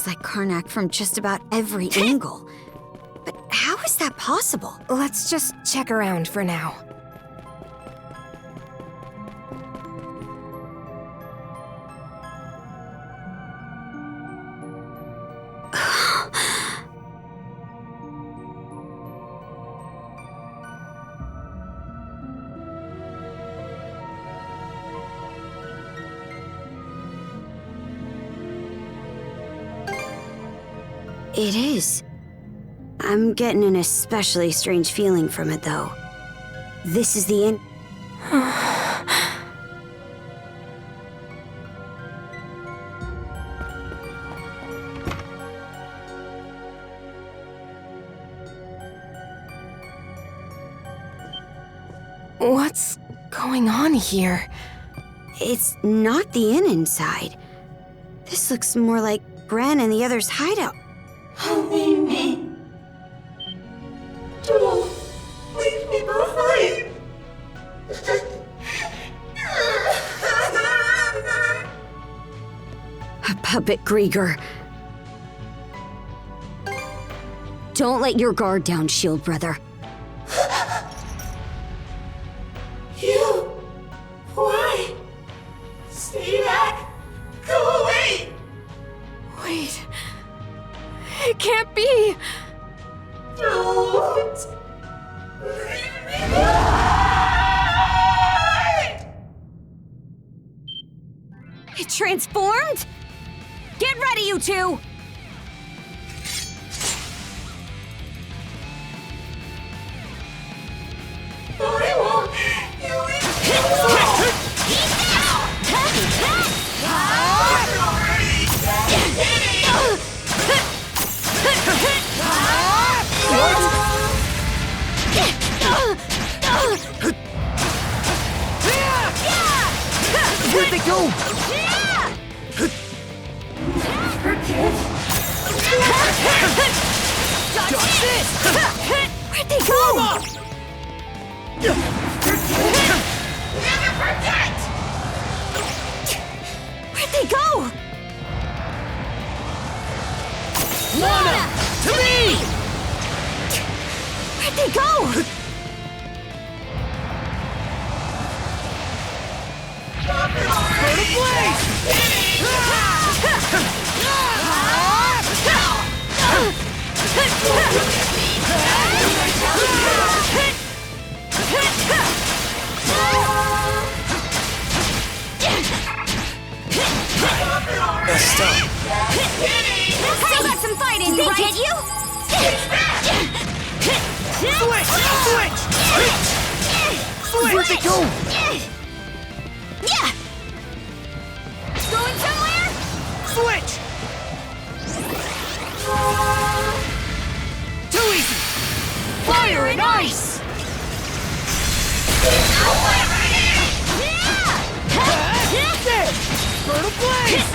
like Karnak from just about every angle. But how is that possible? Let's just check around for now. It is. I'm getting an especially strange feeling from it, though. This is the end. What's going on here? It's not the inn inside. This looks more like Bren and the others' hideout. Don't leave me. Don't leave me behind. A puppet Grieger. Don't let your guard down, Shield Brother. You. Why? Stay back. Go away. Wait. It can't be! Don't leave me behind. It transformed? Get ready, you two! I won't. You leave me alone. You're already hitting. Where'd they go? Dodge this! Where'd they go? Never forget. Where'd they go? Lana! To me! Where'd they go? Burn a blaze! Messed up. Still got some fight in you, right? Get you? Switch! Where'd they go? Yeah! Going somewhere? Switch! Too easy! Fire and ice! There! Burn a blaze!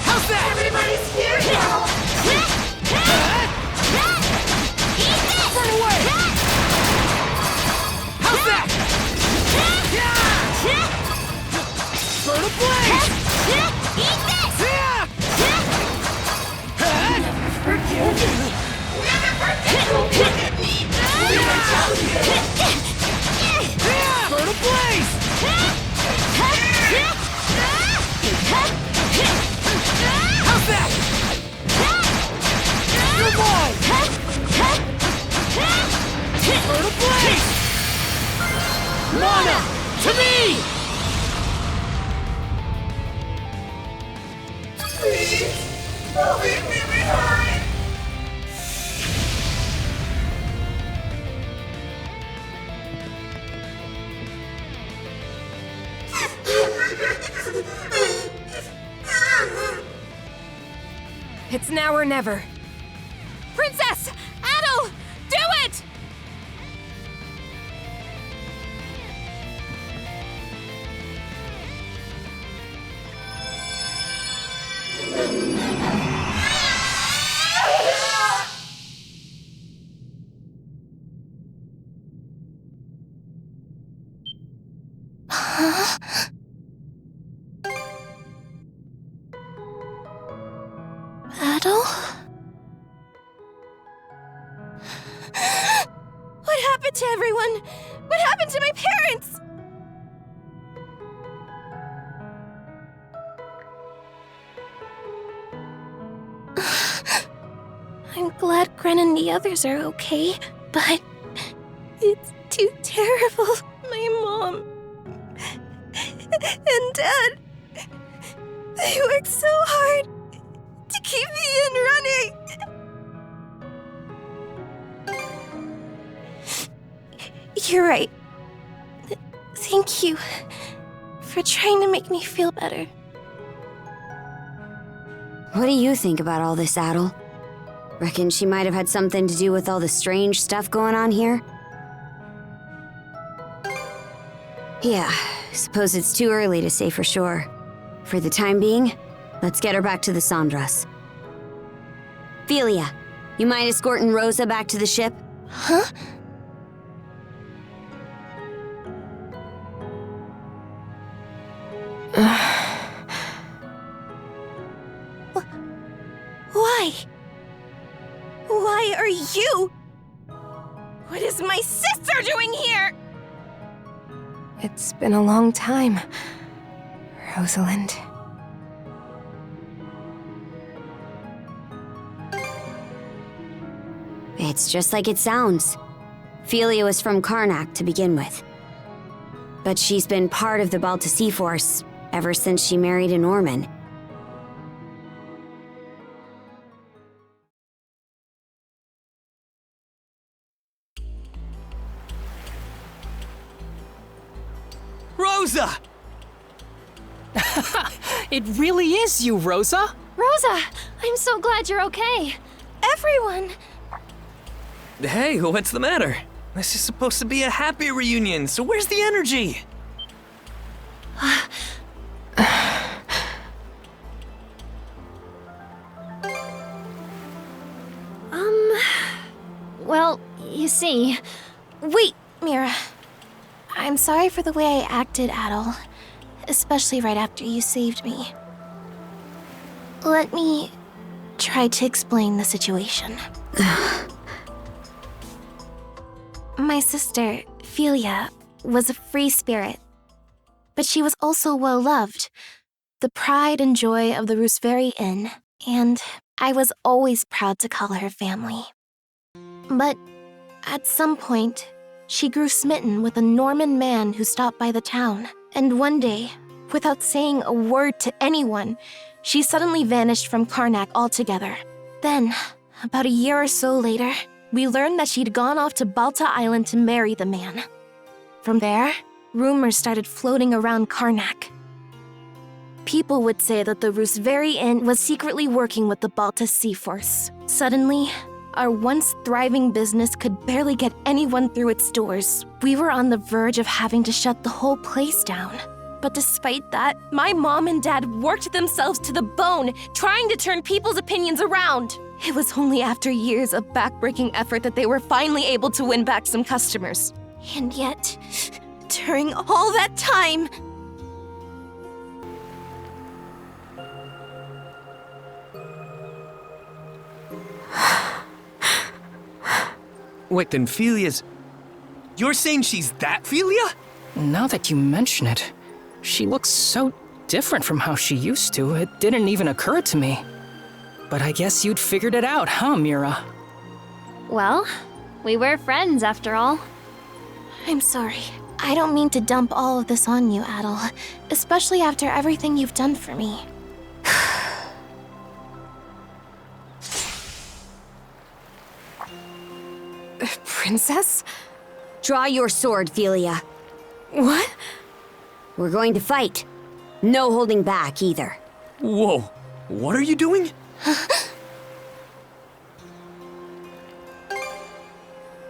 How's that? Everybody's here now. Burn away! How's that? Burn a blaze! Burn a blaze! How's that? You're mine! Burn a blaze! Lana! To me! Please, don't leave me behind. It's now or never. Princess! Adel! Do it! Adel? What happened to everyone? What happened to my parents? I'm glad Gren and the others are okay, but it's too terrible. My mom and Dad, they worked so hard to keep me running. You're right. Thank you for trying to make me feel better. What do you think about all this, Adel? Reckon she might have had something to do with all the strange stuff going on here? Yeah, suppose it's too early to say for sure. For the time being, let's get her back to the Sandras. Phylleia, you mind escorting Rosa back to the ship? Huh? Why? Why are you? What is my sister doing here? It's been a long time, Rosalind. It's just like it sounds. Phylleia was from Karnak to begin with. But she's been part of the Balta Sea Force ever since she married a Norman. Rosa! It really is you, Rosa! Rosa, I'm so glad you're okay. Everyone! Hey, what's the matter? This is supposed to be a happy reunion, so where's the energy? Well, you see... Wait, Mira. I'm sorry for the way I acted, Adel. Especially right after you saved me. Let me try to explain the situation. My sister, Phylleia, was a free spirit. But she was also well-loved. The pride and joy of the Rooseveri Inn. And I was always proud to call her family. But at some point, she grew smitten with a Norman man who stopped by the town. And one day, without saying a word to anyone, she suddenly vanished from Karnak altogether. Then, about a year or so later, we learned that she'd gone off to Balta Island to marry the man. From there, rumors started floating around Karnak. People would say that the Rooseveri Inn was secretly working with the Balta Sea Force. Suddenly, our once thriving business could barely get anyone through its doors. We were on the verge of having to shut the whole place down. But despite that, my mom and dad worked themselves to the bone, trying to turn people's opinions around. It was only after years of backbreaking effort that they were finally able to win back some customers. And yet, during all that time... Wait, then Phylleia's... You're saying she's that Phylleia? Now that you mention it, she looks so different from how she used to, it didn't even occur to me. But I guess you'd figured it out, huh, Mira? Well, we were friends after all. I'm sorry. I don't mean to dump all of this on you, Adel. Especially after everything you've done for me. Princess? Draw your sword, Phylleia. What? We're going to fight. No holding back, either. Whoa, what are you doing?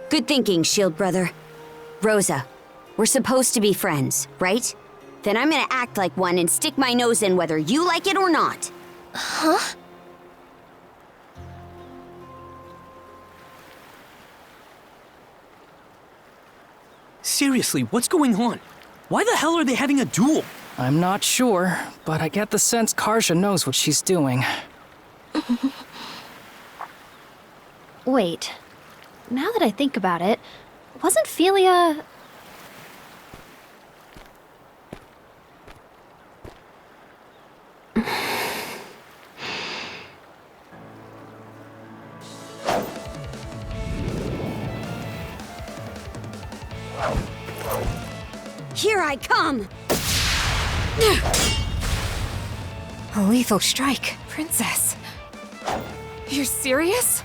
Good thinking, Shield Brother. Rosa, we're supposed to be friends, right? Then I'm gonna act like one and stick my nose in whether you like it or not. Huh? Seriously, what's going on? Why the hell are they having a duel? I'm not sure, but I get the sense Karja knows what she's doing. Wait. Now that I think about it, wasn't Phylleia... Here I come! A lethal strike. Princess. You're serious?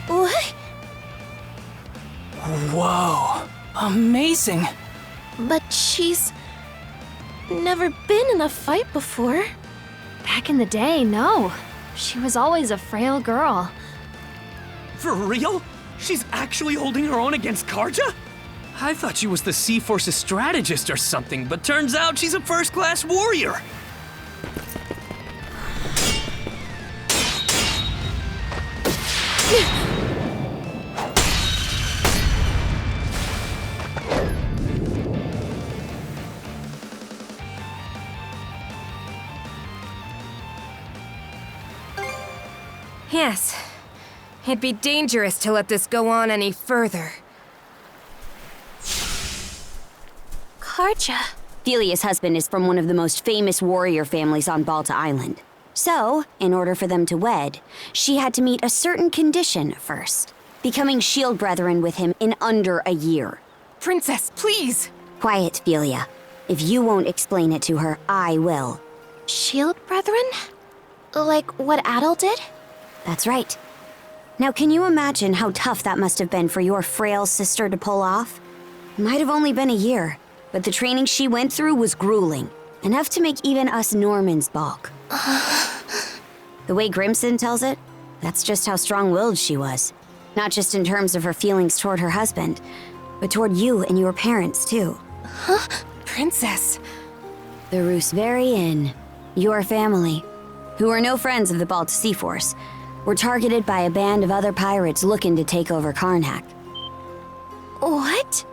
What? Whoa. Amazing. But she's... never been in a fight before. Back in the day, no. She was always a frail girl. For real? She's actually holding her own against Karja? I thought she was the Sea Force's strategist or something, but turns out she's a first-class warrior. Yes. It'd be dangerous to let this go on any further. Karja. Phylleia's husband is from one of the most famous warrior families on Balta Island. So, in order for them to wed, she had to meet a certain condition first, becoming shield brethren with him in under a year. Princess, please! Quiet, Phylleia. If you won't explain it to her, I will. Shield brethren? Like what Adol did? That's right. Now, can you imagine how tough that must have been for your frail sister to pull off? It might have only been a year, but the training she went through was grueling. Enough to make even us Normans balk. The way Grimson tells it, that's just how strong-willed she was. Not just in terms of her feelings toward her husband, but toward you and your parents, too. Huh? Princess. The Rooseveri Inn, your family, who are no friends of the Balta Sea Force, were targeted by a band of other pirates looking to take over Karnak. What?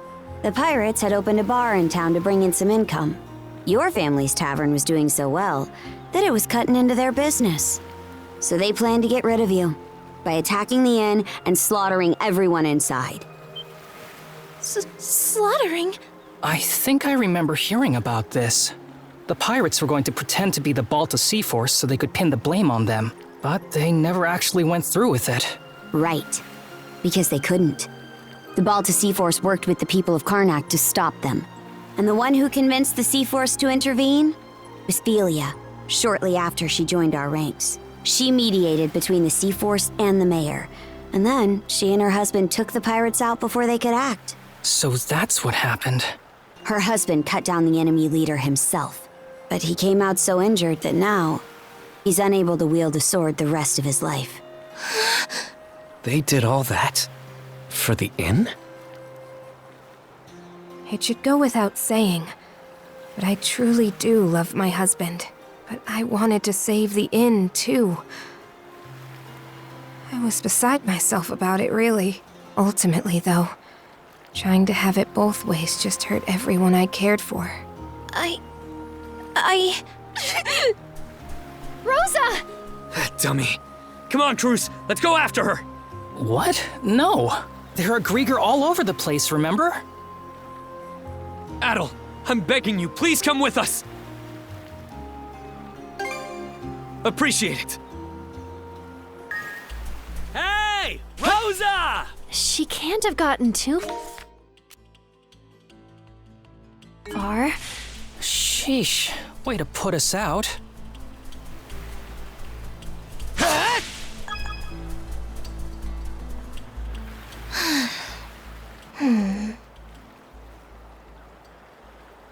The pirates had opened a bar in town to bring in some income. Your family's tavern was doing so well that it was cutting into their business. So they planned to get rid of you by attacking the inn and slaughtering everyone inside. Slaughtering? I think I remember hearing about this. The pirates were going to pretend to be the Balta Sea Force so they could pin the blame on them, but they never actually went through with it. Right. Because they couldn't. The Balta Sea Force worked with the people of Karnak to stop them. And the one who convinced the Sea Force to intervene was Phylleia, shortly after she joined our ranks. She mediated between the Sea Force and the mayor, and then she and her husband took the pirates out before they could act. So that's what happened. Her husband cut down the enemy leader himself, but he came out so injured that now he's unable to wield a sword the rest of his life. They did all that? For the inn? It should go without saying, but I truly do love my husband. But I wanted to save the inn, too. I was beside myself about it, really. Ultimately, though, trying to have it both ways just hurt everyone I cared for. Rosa! Dummy. Come on, Cruz, let's go after her! What? No. There are Grieger all over the place, remember? Adol, I'm begging you, please come with us! Appreciate it. Hey! Rosa! She can't have gotten too far. Sheesh. Way to put us out.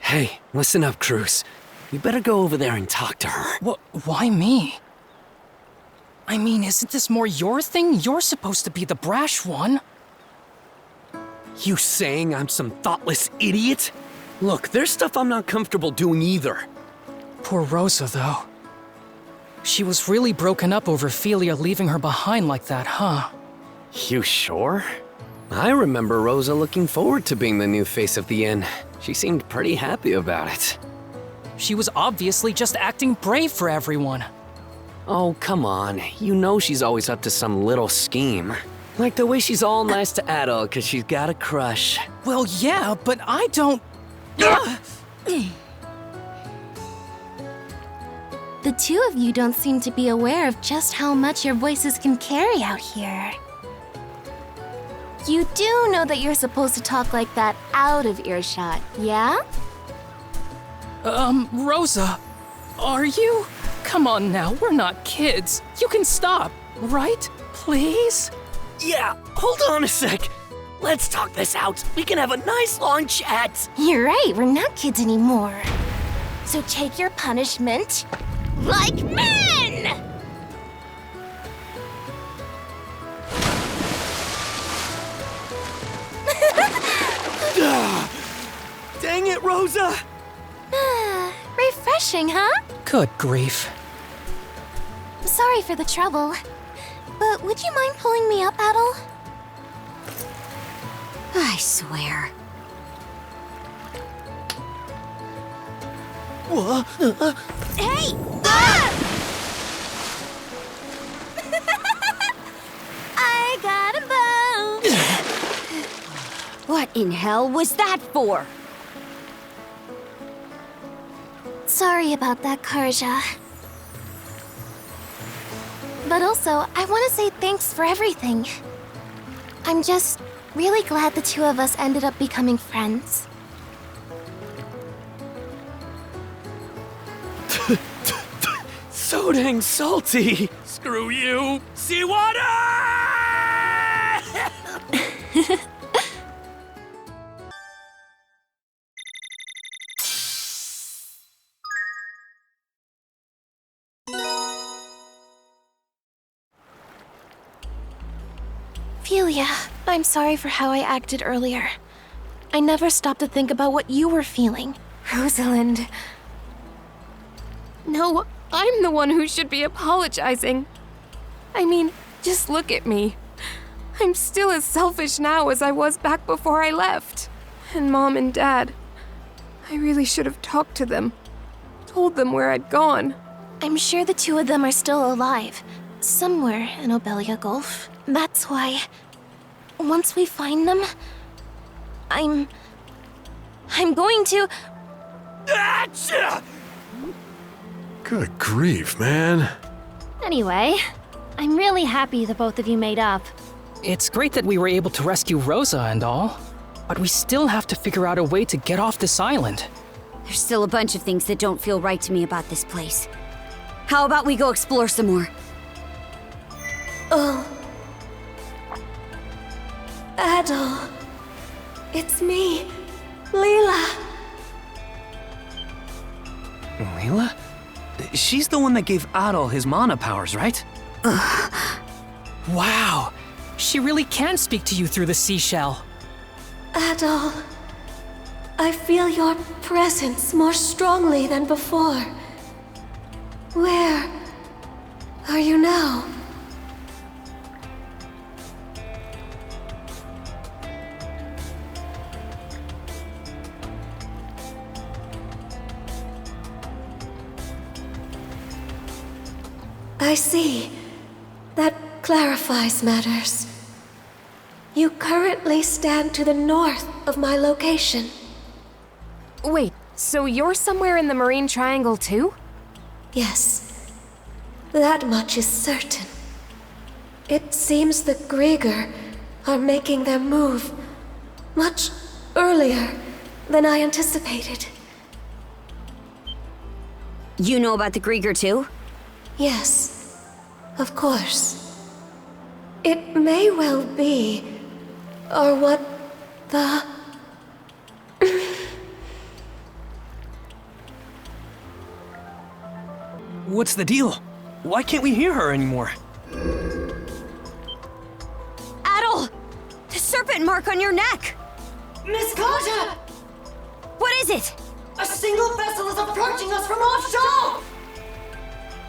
Hey, listen up, Cruz. You better go over there and talk to her. Why me? I mean, isn't this more your thing? You're supposed to be the brash one. You saying I'm some thoughtless idiot? Look, there's stuff I'm not comfortable doing either. Poor Rosa, though. She was really broken up over Phylleia leaving her behind like that, huh? You sure? I remember Rosa looking forward to being the new face of the inn. She seemed pretty happy about it. She was obviously just acting brave for everyone. Oh, come on. You know she's always up to some little scheme. Like the way she's all nice to Adol because she's got a crush. Well, yeah, but I don't... The two of you don't seem to be aware of just how much your voices can carry out here. You do know that you're supposed to talk like that out of earshot, yeah? Rosa, are you? Come on now, we're not kids. You can stop, right? Please? Yeah, hold on a sec. Let's talk this out. We can have a nice long chat. You're right, we're not kids anymore. So take your punishment like men! Dang it, Rosa! Refreshing, huh? Good grief. Sorry for the trouble. But would you mind pulling me up, Adol? I swear. Hey! Ah! I got a bone! What in hell was that for? Sorry about that, Karja. But also, I want to say thanks for everything. I'm just really glad the two of us ended up becoming friends. So dang salty. Screw you! Seawater! Phylleia, I'm sorry for how I acted earlier. I never stopped to think about what you were feeling. Rosalind. No, I'm the one who should be apologizing. I mean, just look at me. I'm still as selfish now as I was back before I left. And Mom and Dad, I really should have talked to them. Told them where I'd gone. I'm sure the two of them are still alive, somewhere in Obelia Gulf. That's why, once we find them, I'm going to... Achoo! Good grief, man. Anyway, I'm really happy the both of you made up. It's great that we were able to rescue Rosa and all, but we still have to figure out a way to get off this island. There's still a bunch of things that don't feel right to me about this place. How about we go explore some more? Oh. Adol. It's me, Leela. Leela? She's the one that gave Adol his mana powers, right? Wow, she really can speak to you through the seashell. Adol. I feel your presence more strongly than before. Where are you now? I see. That clarifies matters. You currently stand to the north of my location. Wait, so you're somewhere in the Marine Triangle too? Yes, that much is certain. It seems the Grieger are making their move much earlier than I anticipated. You know about the Grieger too? Yes, of course. It may well be, or what the... What's the deal? Why can't we hear her anymore? Adol! The serpent mark on your neck! Miss Carter! What is it? A single vessel is approaching us from offshore!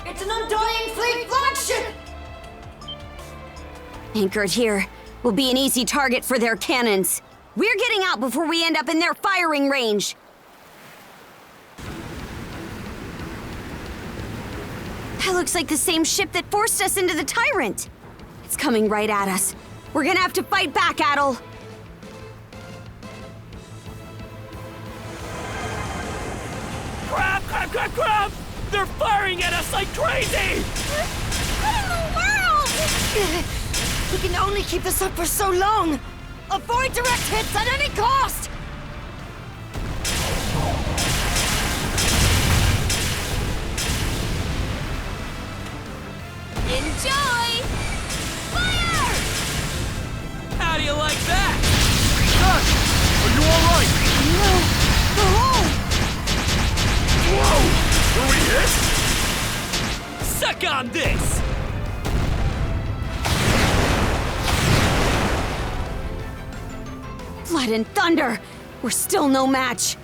It's an Undying Fleet flagship! Anchored here, We'll be an easy target for their cannons. We're getting out before we end up in their firing range. That looks like the same ship that forced us into the Tyrant. It's coming right at us. We're gonna have to fight back, Adel. Crap, crap, crap, crap! They're firing at us like crazy! What in the world? We can only keep this up for so long. Avoid direct hits at any cost! Enjoy! Fire! How do you like that? Are you alright? No! The hole! Whoa! Were we hit? Suck on this! Blood and thunder! We're still no match.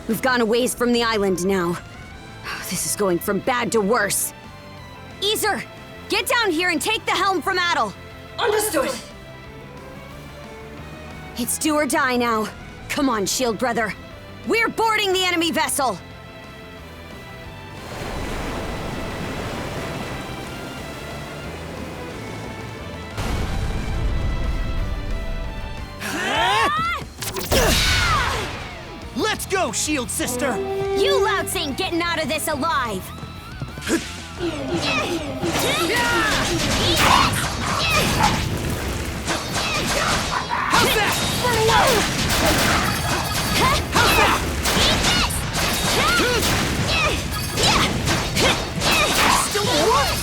We've gone a ways from the island now. This is going from bad to worse. Easer, get down here and take the helm from Adel. Understood! It's do or die now. Come on, Shield Brother. We're boarding the enemy vessel! Let's go, Shield Sister! You louts ain't getting out of this alive! How's that? Run away! How's that? Still what?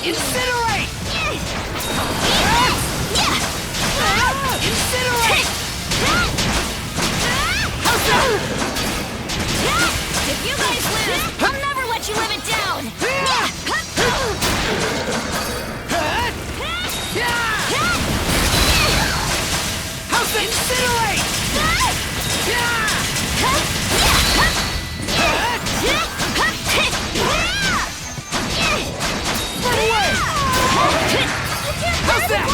Incinerate! Incinerate! How's that? If you guys lose, I'll never let you live it down! How's that? Incinerate! Run away! How's that?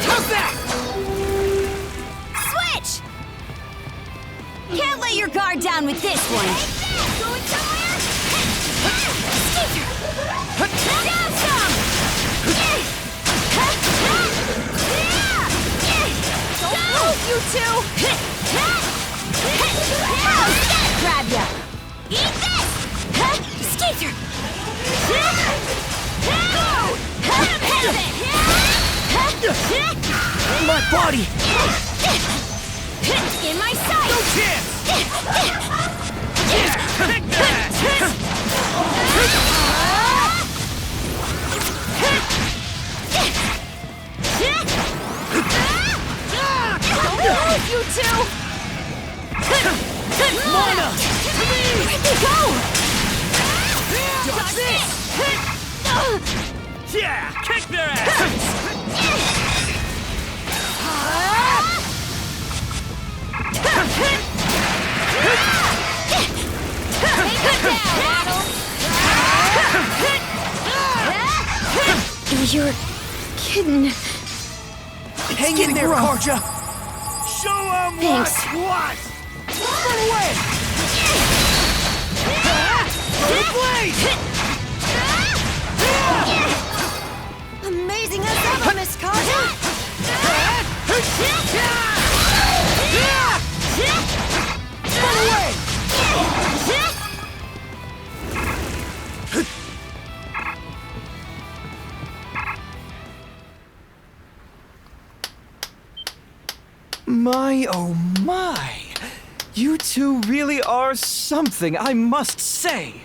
How's that? Switch! Can't let your guard down with this one. Going somewhere? Down some! Don't move, you two! Grab ya! Eat this! Skeeter! Go! Have it! My body! In my sight! No chance! Yeah! Take that! Don't move, you two! Mana! Where'd they go? Dodge this! Yeah! Kick their ass! You're kidding. Hang in there, Karja! Show 'em Thanks. what! Run away! Blaze! Amazing as ever, Miss Carter! Run away! My, oh my! You two really are something, I must say!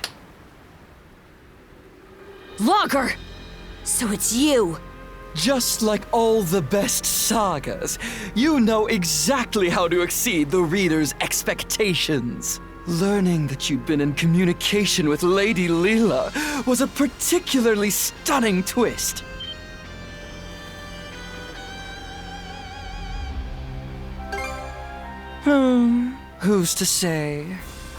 Logger! So it's you! Just like all the best sagas, you know exactly how to exceed the reader's expectations. Learning that you'd been in communication with Lady Leela was a particularly stunning twist. Who's to say?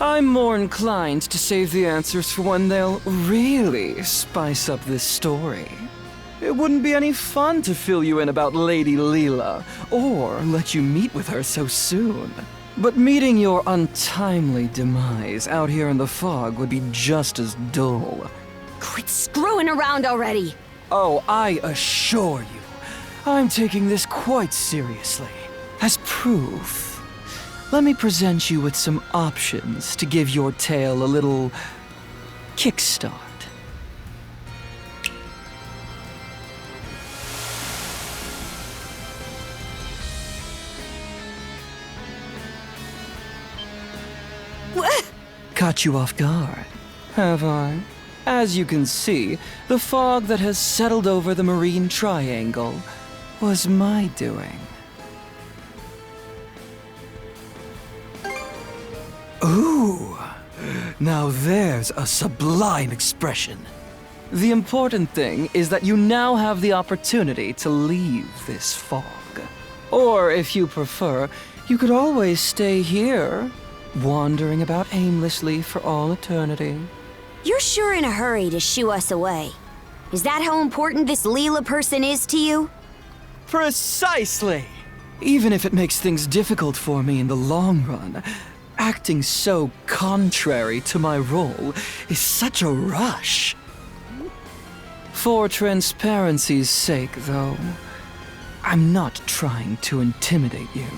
I'm more inclined to save the answers for when they'll really spice up this story. It wouldn't be any fun to fill you in about Lady Leela, or let you meet with her so soon. But meeting your untimely demise out here in the fog would be just as dull. Quit screwing around already! Oh, I assure you, I'm taking this quite seriously. As proof, let me present you with some options to give your tale a little kickstart. Caught you off guard, have I? As you can see, the fog that has settled over the marine triangle was my doing. Ooh, now there's a sublime expression. The important thing is that you now have the opportunity to leave this fog. Or if you prefer, you could always stay here, wandering about aimlessly for all eternity. You're sure in a hurry to shoo us away. Is that how important this Leela person is to you? Precisely! Even if it makes things difficult for me in the long run, acting so contrary to my role is such a rush. For transparency's sake, though, I'm not trying to intimidate you.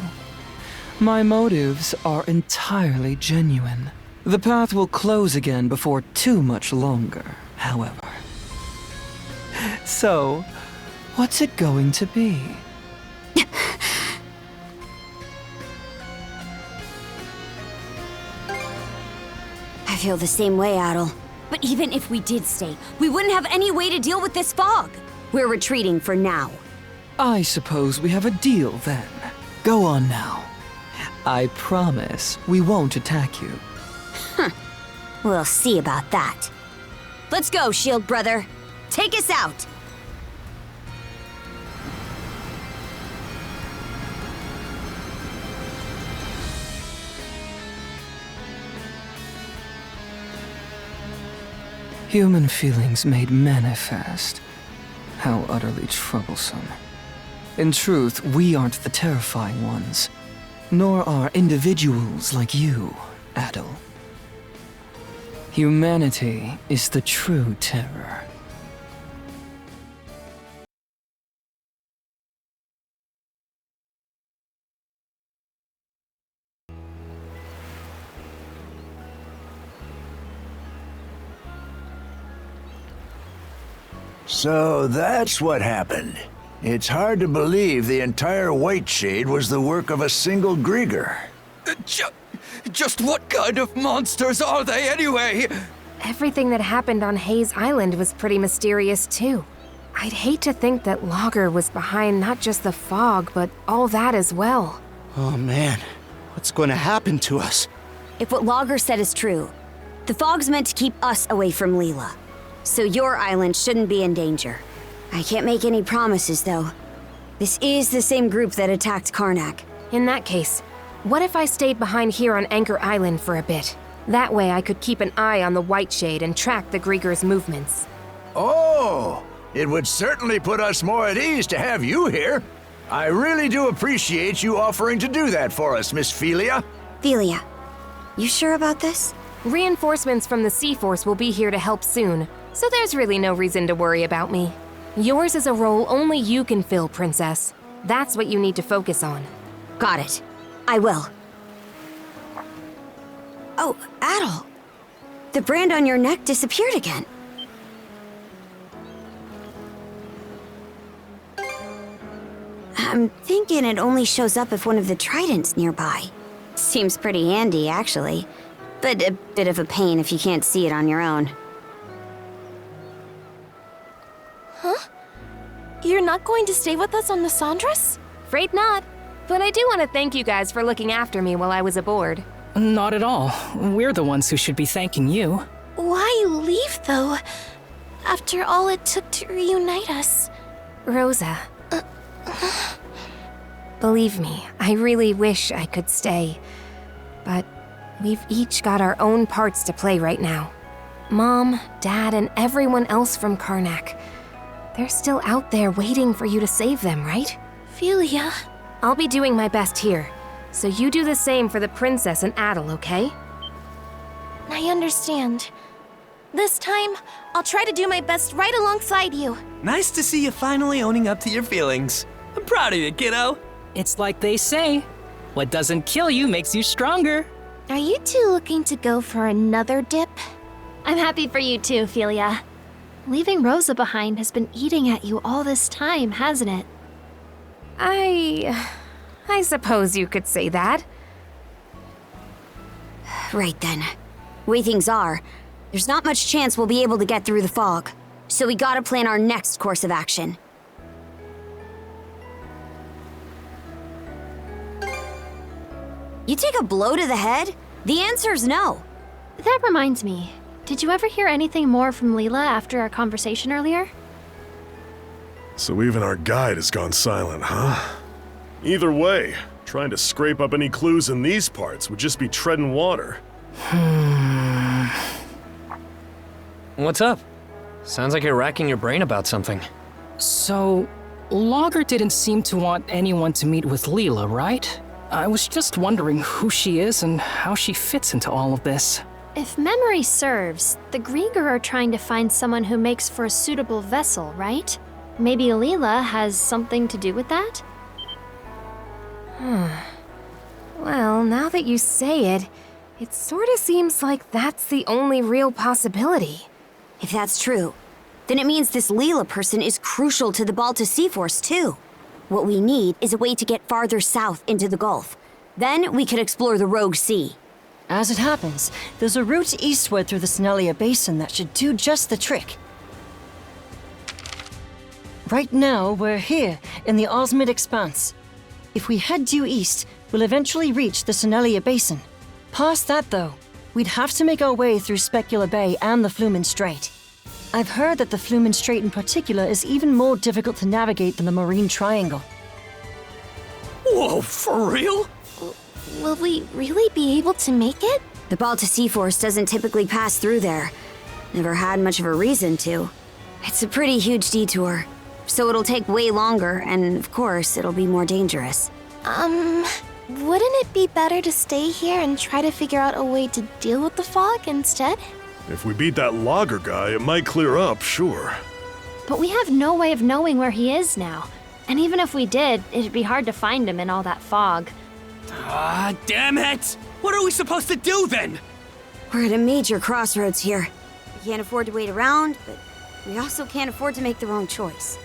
My motives are entirely genuine. The path will close again before too much longer, however. So, what's it going to be? I feel the same way, Adel. But even if we did stay, we wouldn't have any way to deal with this fog. We're retreating for now. I suppose we have a deal then. Go on now. I promise we won't attack you. We'll see about that. Let's go, Shield Brother. Take us out! Human feelings made manifest. How utterly troublesome. In truth, we aren't the terrifying ones. Nor are individuals like you, Adel. Humanity is the true terror. So that's what happened. It's hard to believe the entire White Shade was the work of a single Grieger. Just what kind of monsters are they anyway? Everything that happened on Hayes Island was pretty mysterious too. I'd hate to think that Lager was behind not just the fog, but all that as well. Oh man, what's going to happen to us? If what Lager said is true, the fog's meant to keep us away from Leela. So your island shouldn't be in danger. I can't make any promises, though. This is the same group that attacked Karnak. In that case, what if I stayed behind here on Anchor Island for a bit? That way I could keep an eye on the White Shade and track the Grieger's movements. Oh, it would certainly put us more at ease to have you here. I really do appreciate you offering to do that for us, Miss Phylleia. Phylleia, you sure about this? Reinforcements from the Sea Force will be here to help soon, so there's really no reason to worry about me. Yours is a role only you can fill, Princess. That's what you need to focus on. Got it. I will. Oh, Adel. The brand on your neck disappeared again. I'm thinking it only shows up if one of the tridents nearby. Seems pretty handy, actually. But a bit of a pain if you can't see it on your own. Huh? You're not going to stay with us on the Sandras? Afraid not. But I do want to thank you guys for looking after me while I was aboard. Not at all. We're the ones who should be thanking you. Why leave, though? After all it took to reunite us. Rosa. Believe me, I really wish I could stay. But we've each got our own parts to play right now. Mom, Dad, and everyone else from Karnak. They're still out there waiting for you to save them, right? Phylleia. I'll be doing my best here. So you do the same for the princess and Adel, okay? I understand. This time, I'll try to do my best right alongside you. Nice to see you finally owning up to your feelings. I'm proud of you, kiddo. It's like they say, what doesn't kill you makes you stronger. Are you two looking to go for another dip? I'm happy for you too, Phylleia. Leaving Rosa behind has been eating at you all this time, hasn't it? I suppose you could say that. Right then. Way things are, there's not much chance we'll be able to get through the fog. So we gotta plan our next course of action. You take a blow to the head? The answer's no. That reminds me. Did you ever hear anything more from Leela after our conversation earlier? So even our guide has gone silent, huh? Either way, trying to scrape up any clues in these parts would just be treading water. What's up? Sounds like you're racking your brain about something. So, Logger didn't seem to want anyone to meet with Leela, right? I was just wondering who she is and how she fits into all of this. If memory serves, the Grieger are trying to find someone who makes for a suitable vessel, right? Maybe Leela has something to do with that? Well, now that you say it, it sort of seems like that's the only real possibility. If that's true, then it means this Leela person is crucial to the Balta Sea Force too. What we need is a way to get farther south into the Gulf. Then we could explore the Rogue Sea. As it happens, there's a route eastward through the Phylleia Basin that should do just the trick. Right now, we're here, in the Osmid Expanse. If we head due east, we'll eventually reach the Phylleia Basin. Past that, though, we'd have to make our way through Specular Bay and the Flumen Strait. I've heard that the Flumen Strait in particular is even more difficult to navigate than the Marine Triangle. Whoa, for real? Will we really be able to make it? The Balta Sea Force doesn't typically pass through there. Never had much of a reason to. It's a pretty huge detour, so it'll take way longer, and of course, it'll be more dangerous. Wouldn't it be better to stay here and try to figure out a way to deal with the fog instead? If we beat that Logger guy, it might clear up, sure. But we have no way of knowing where he is now. And even if we did, it'd be hard to find him in all that fog. Ah, damn it! What are we supposed to do then? We're at a major crossroads here. We can't afford to wait around, but we also can't afford to make the wrong choice.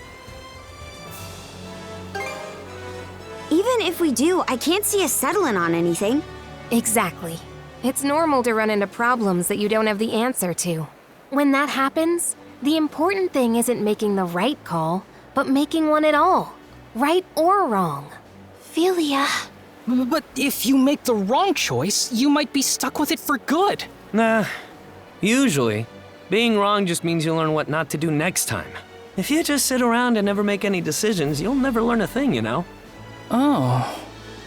Even if we do, I can't see us settling on anything. Exactly. It's normal to run into problems that you don't have the answer to. When that happens, the important thing isn't making the right call, but making one at all. Right or wrong. Phylleia. But if you make the wrong choice, you might be stuck with it for good. Nah, usually, being wrong just means you learn what not to do next time. If you just sit around and never make any decisions, you'll never learn a thing, you know? Oh.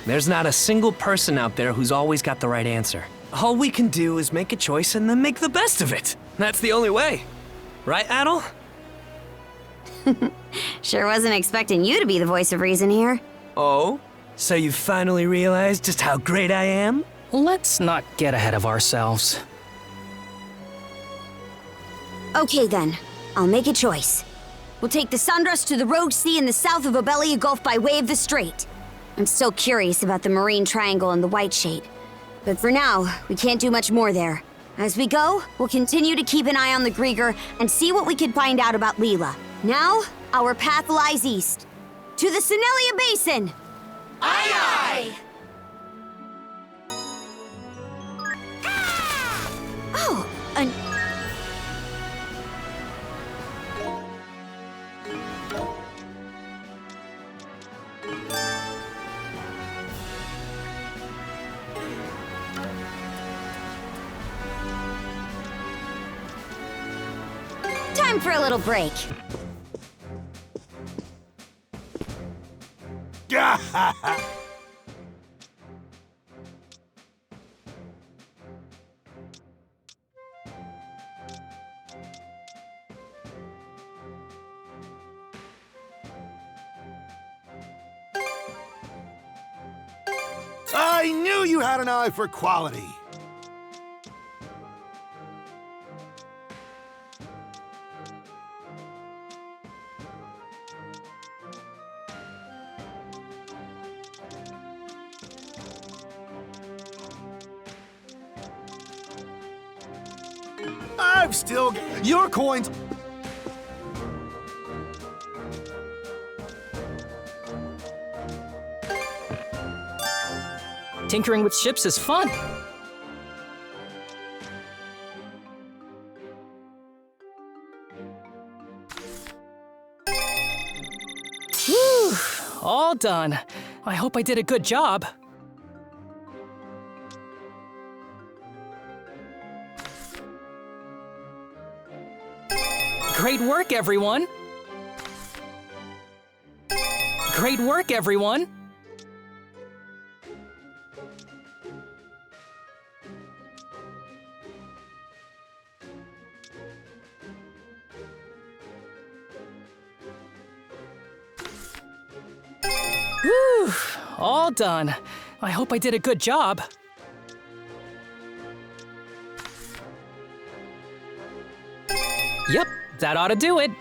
There's not a single person out there who's always got the right answer. All we can do is make a choice and then make the best of it. That's the only way. Right, Adel? Sure wasn't expecting you to be the voice of reason here. Oh? So you finally realized just how great I am? Let's not get ahead of ourselves. Okay then, I'll make a choice. We'll take the Sandras to the Rogue Sea in the south of Obelia Gulf by way of the Strait. I'm still curious about the Marine Triangle and the White Shade. But for now, we can't do much more there. As we go, we'll continue to keep an eye on the Grieger and see what we can find out about Leela. Now, our path lies east. To the Phylleia Basin! Aye, aye! Oh, time for a little break. I knew you had an eye for quality. I've still... Your coins... Tinkering with ships is fun. Whew, all done. I hope I did a good job. Great work, everyone. Great work, everyone. Whew, all done. I hope I did a good job. Yep, that ought to do it.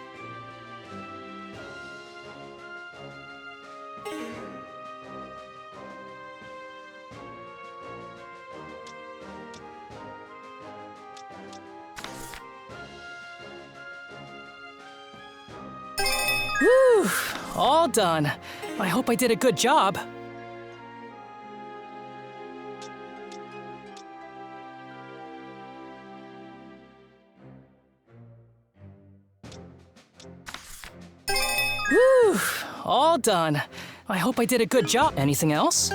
Whew, all done. I hope I did a good job. Whew, all done. I hope I did a good job. Anything else?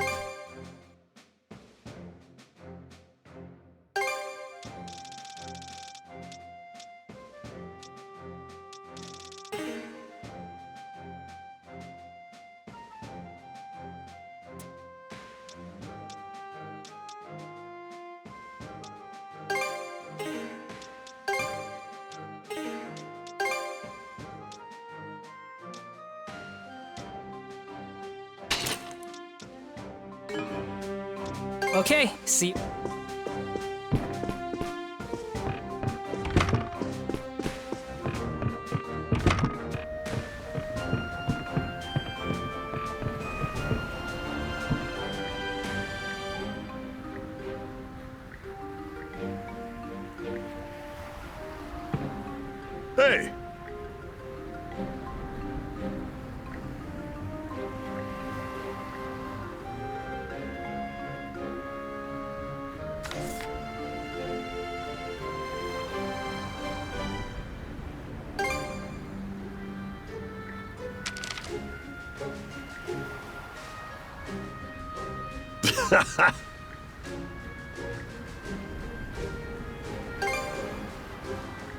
Okay, see. Hey!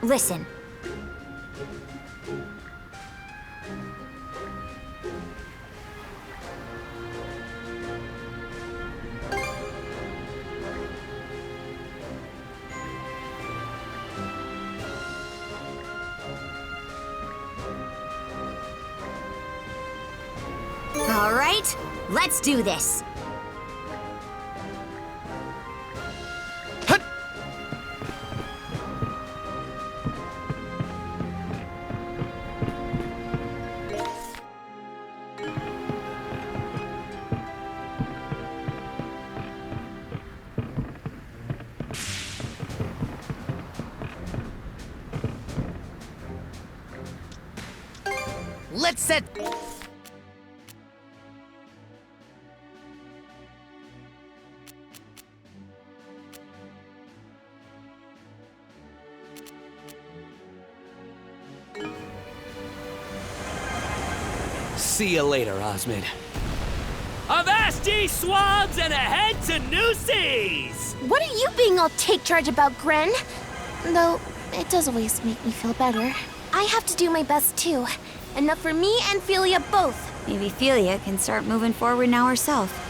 Listen. All right, let's do this. Let's set... See you later, Osmond. Avast ye swabs and ahead to new seas! What are you being all take charge about, Gren? Though, it does always make me feel better. I have to do my best too. Enough for me and Phylleia both. Maybe Phylleia can start moving forward now herself.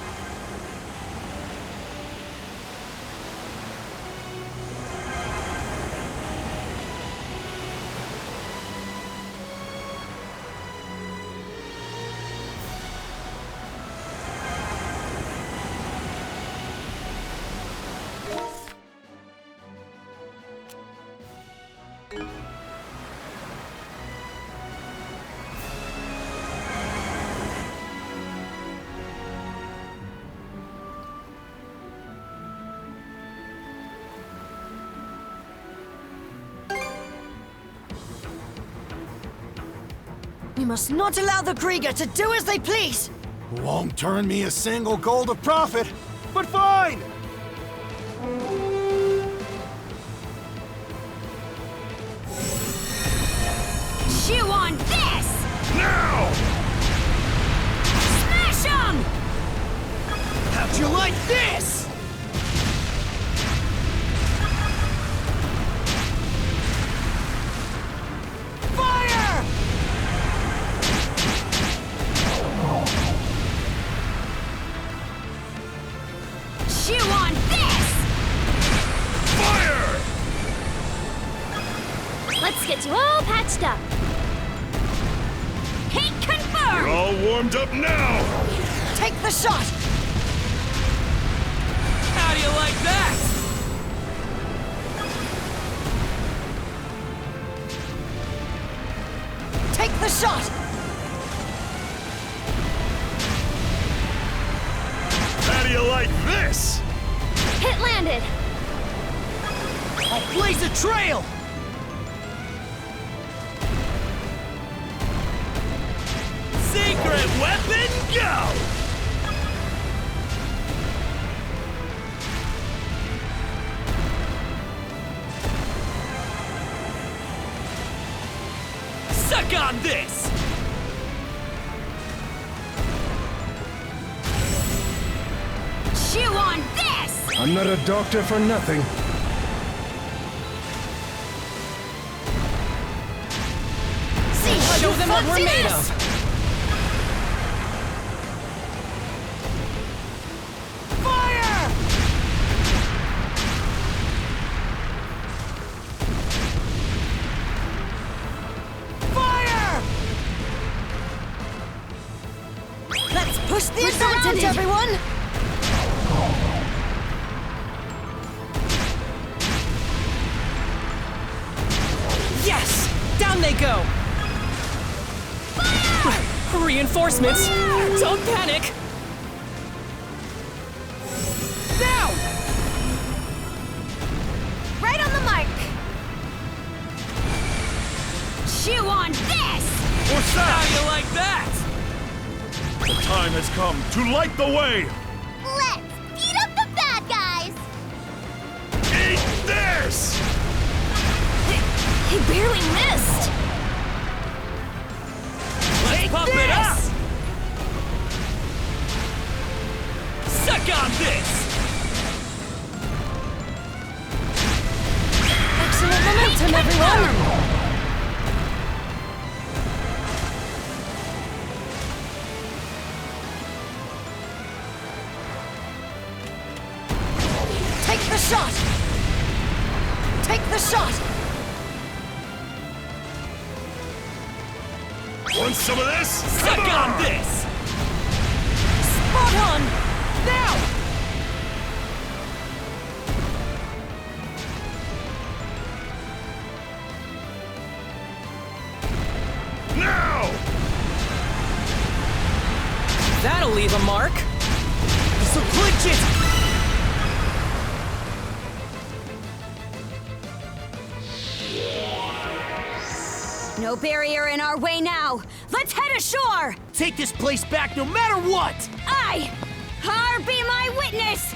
We must not allow the Krieger to do as they please! Won't turn me a single gold of profit, but fine! Chew on this! Now! Smash 'em! How'd you like this? Fire! Chew on this! Fire! Let's get you all patched up. Hit confirmed! We're all warmed up now! Take the shot! How do you like that? Take the shot! How do you like this? Hit landed. I'll blaze a trail! Secret weapon, go! Suck on this! Chew on this! I'm not a doctor for nothing. See how Show you them what we're fancy made this! of! Fire! Fire! Let's push the advantage, everyone! Yes! Down they go! Reinforcements! Don't panic! Down! Right on the mark! Chew on this! What's How that? do you like that? The time has come to light the way! Let's beat up the bad guys! Eat this! He barely missed! Let's pump it up! Suck on this! Excellent momentum, everyone! Take the shot! Take the shot! Want some of this? Suck on this! Spot on! Now! Now! That'll leave a mark! This'll clinch it! No barrier in our way now! Let's head ashore! Take this place back no matter what! Aye! Har be my witness!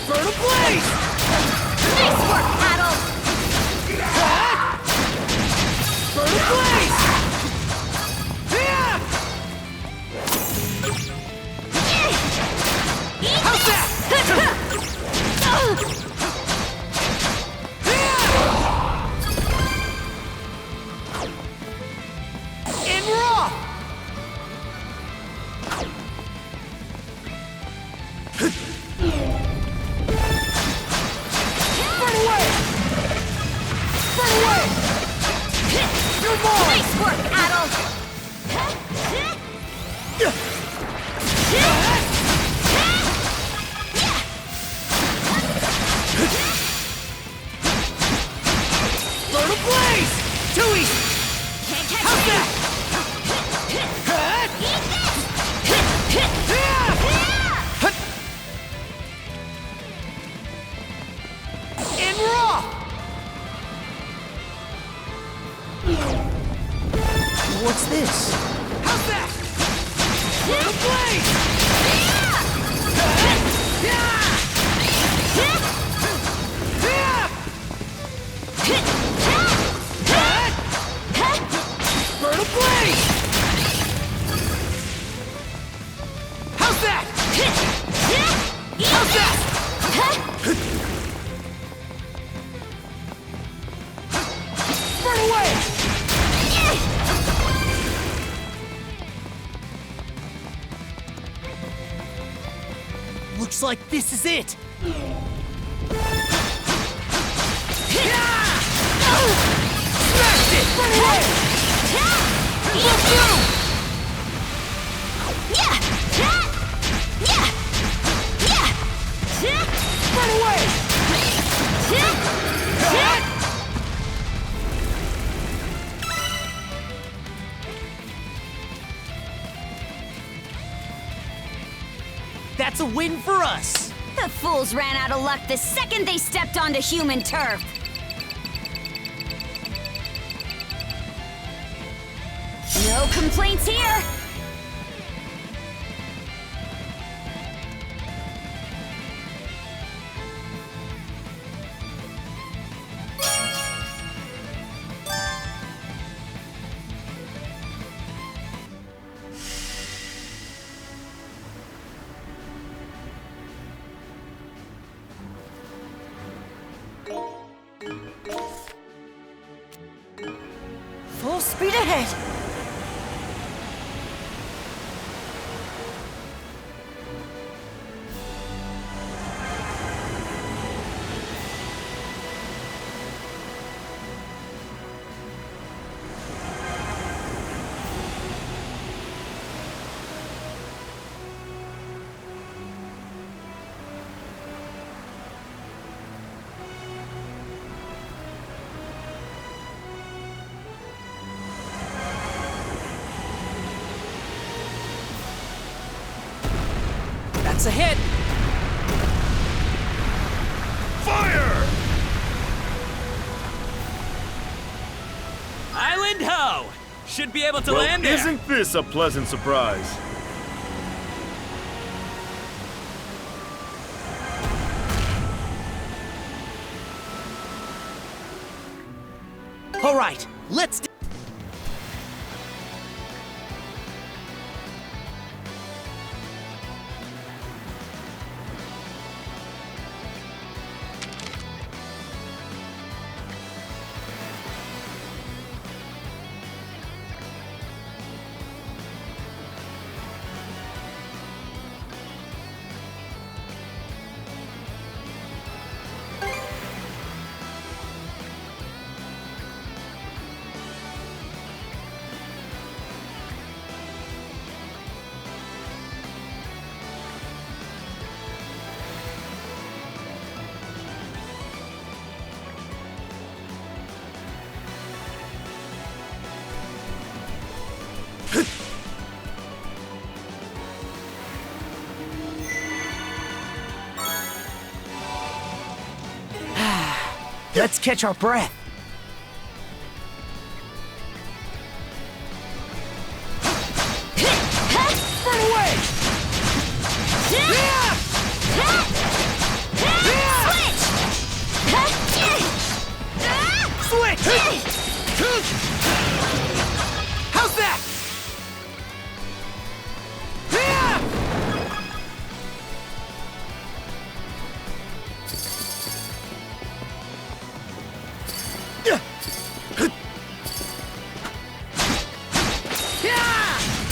Burn a blaze! Nice work, Paddle! Burn a blaze! Yeah! What's this? How's that? Little blade! Bird of blade! How's that? How's that? Burn away! Looks like this is it. Smashed it! Burn away! Look through! Burn away! That's a win for us! The fools ran out of luck the second they stepped onto human turf. No complaints here. Full speed ahead! That's a hit! Fire! Island ho! Should be able to land there. Isn't this a pleasant surprise? All right, let's. Let's catch our breath. Burn away! Switch! How's that?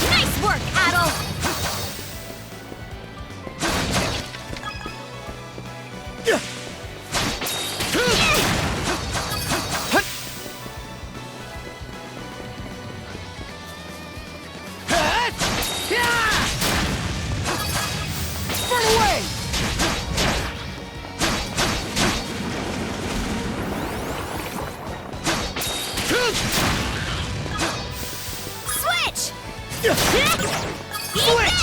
Nice work, Adel. Burn away! Switch! Switch!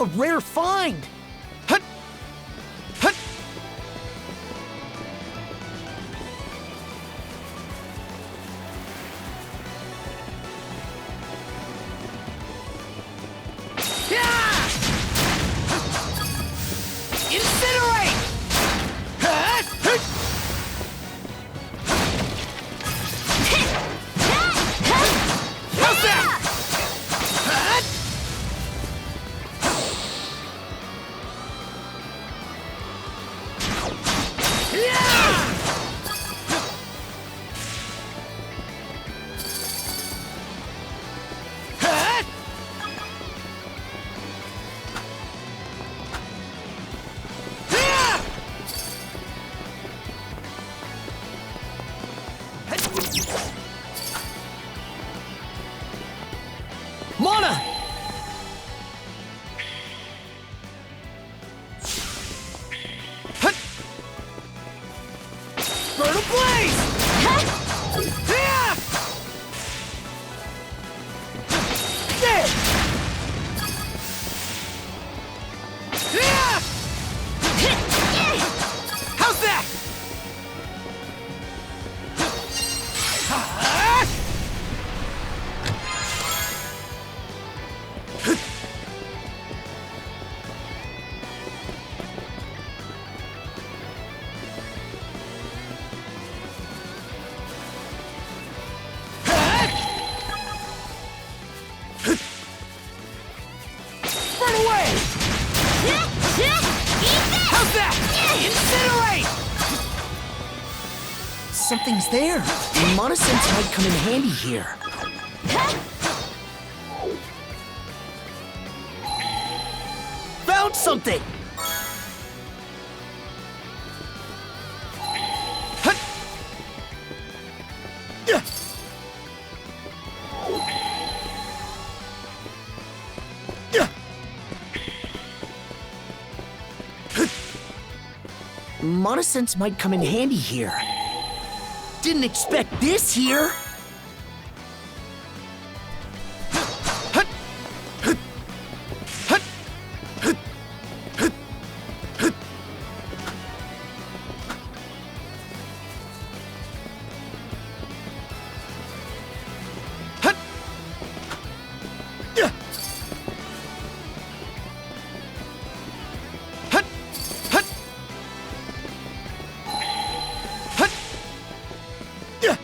a rare find. Hut! Hut! Incinerate! Hut! Hut! How's that? Hut! Hut! Mana! Hut! Burn ablaze! Yeah! There! Yeah! How's that? Burn away! How's that? Incinerate! Something's there. Mana sense might come in handy here. Found something! Hut! Yeah! Yeah! Mana sense might come in handy here. Didn't expect this here. Hut! Hut! Hut! Hut! Hut! Hut! Hut! Yeah! Hut! Hut! Hut! Yeah!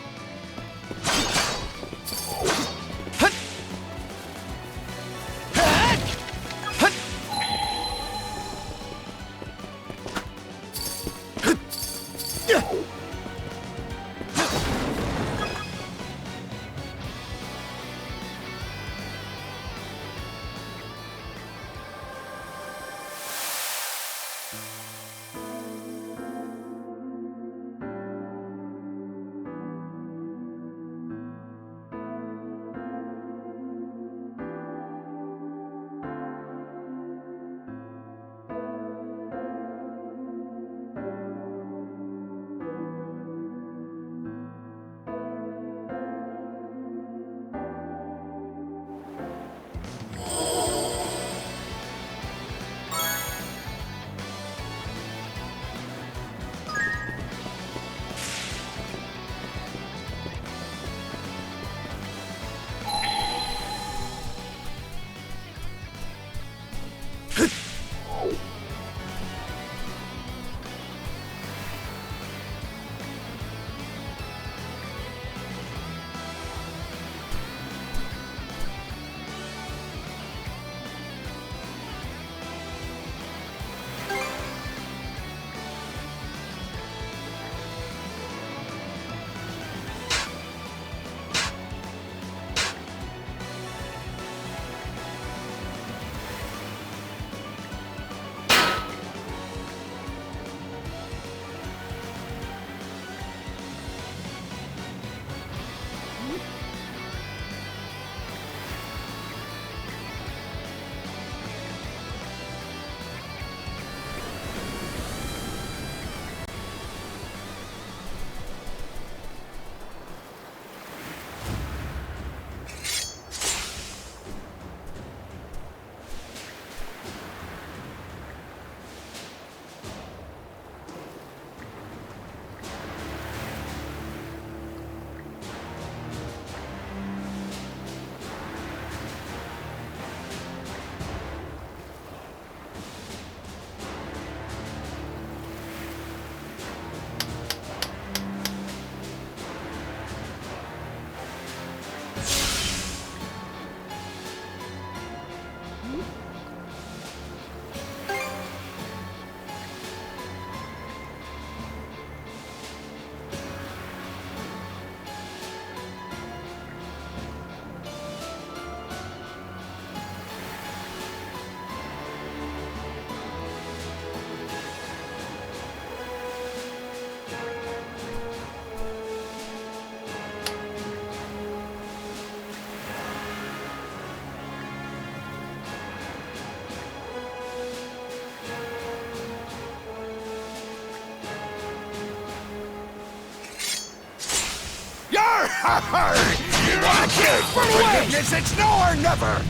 Watch it! For forgiveness, it's now or never!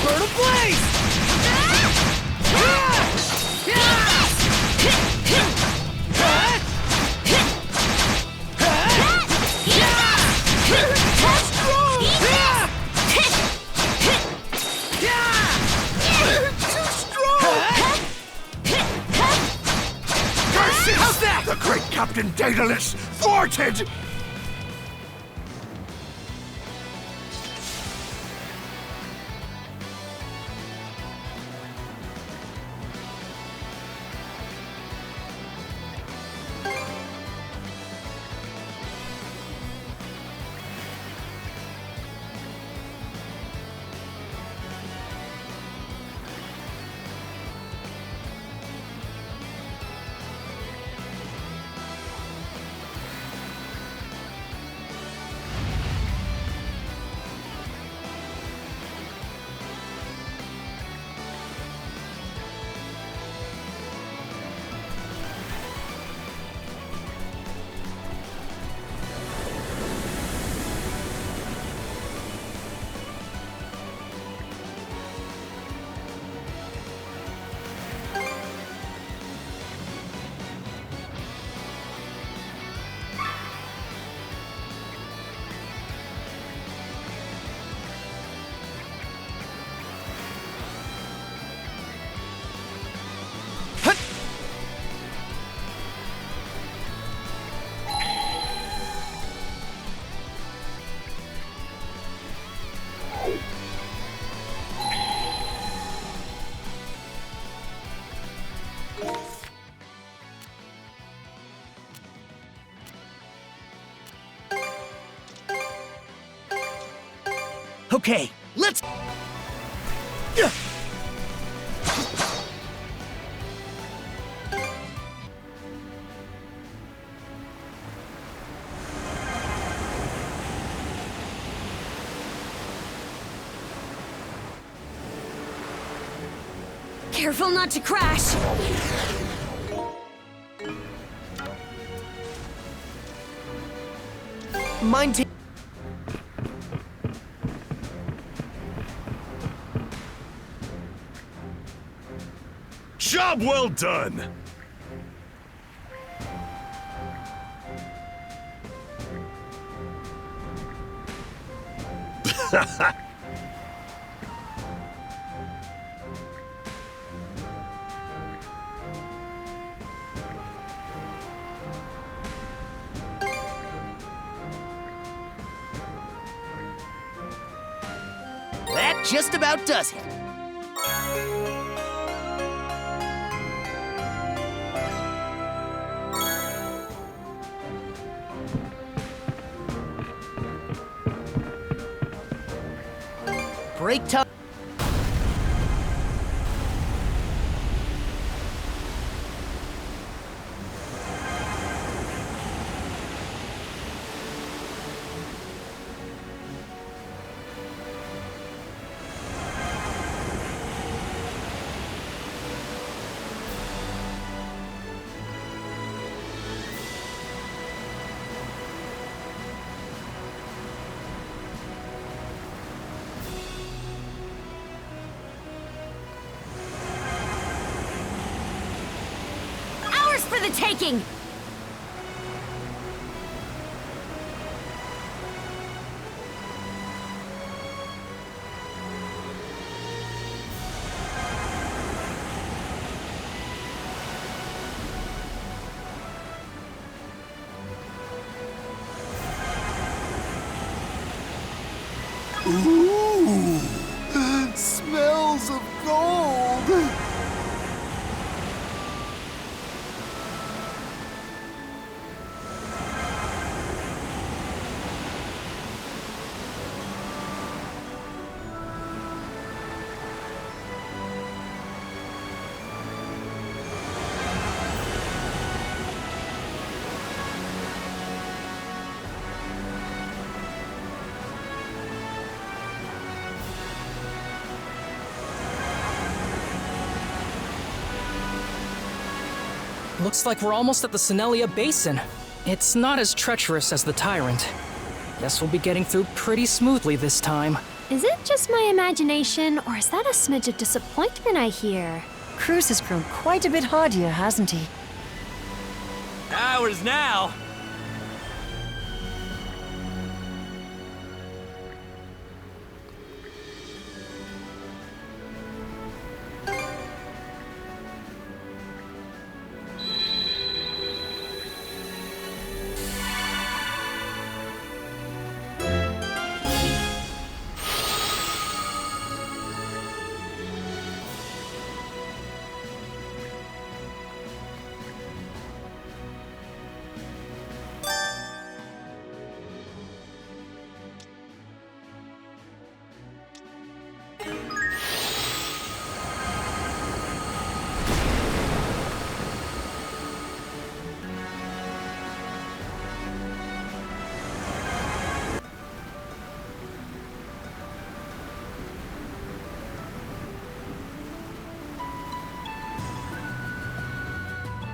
Burn a blaze! The great Captain Daedalus thwarted! Okay, let's... Careful not to crash! Mind ta- Job well done! That just about does it. Break time. For the taking! Ooh! Smells of gold! Looks like we're almost at the Phylleia Basin. It's not as treacherous as the Tyrant. Guess we'll be getting through pretty smoothly this time. Is it just my imagination, or is that a smidge of disappointment I hear? Cruz has grown quite a bit hardier, hasn't he? Ours now.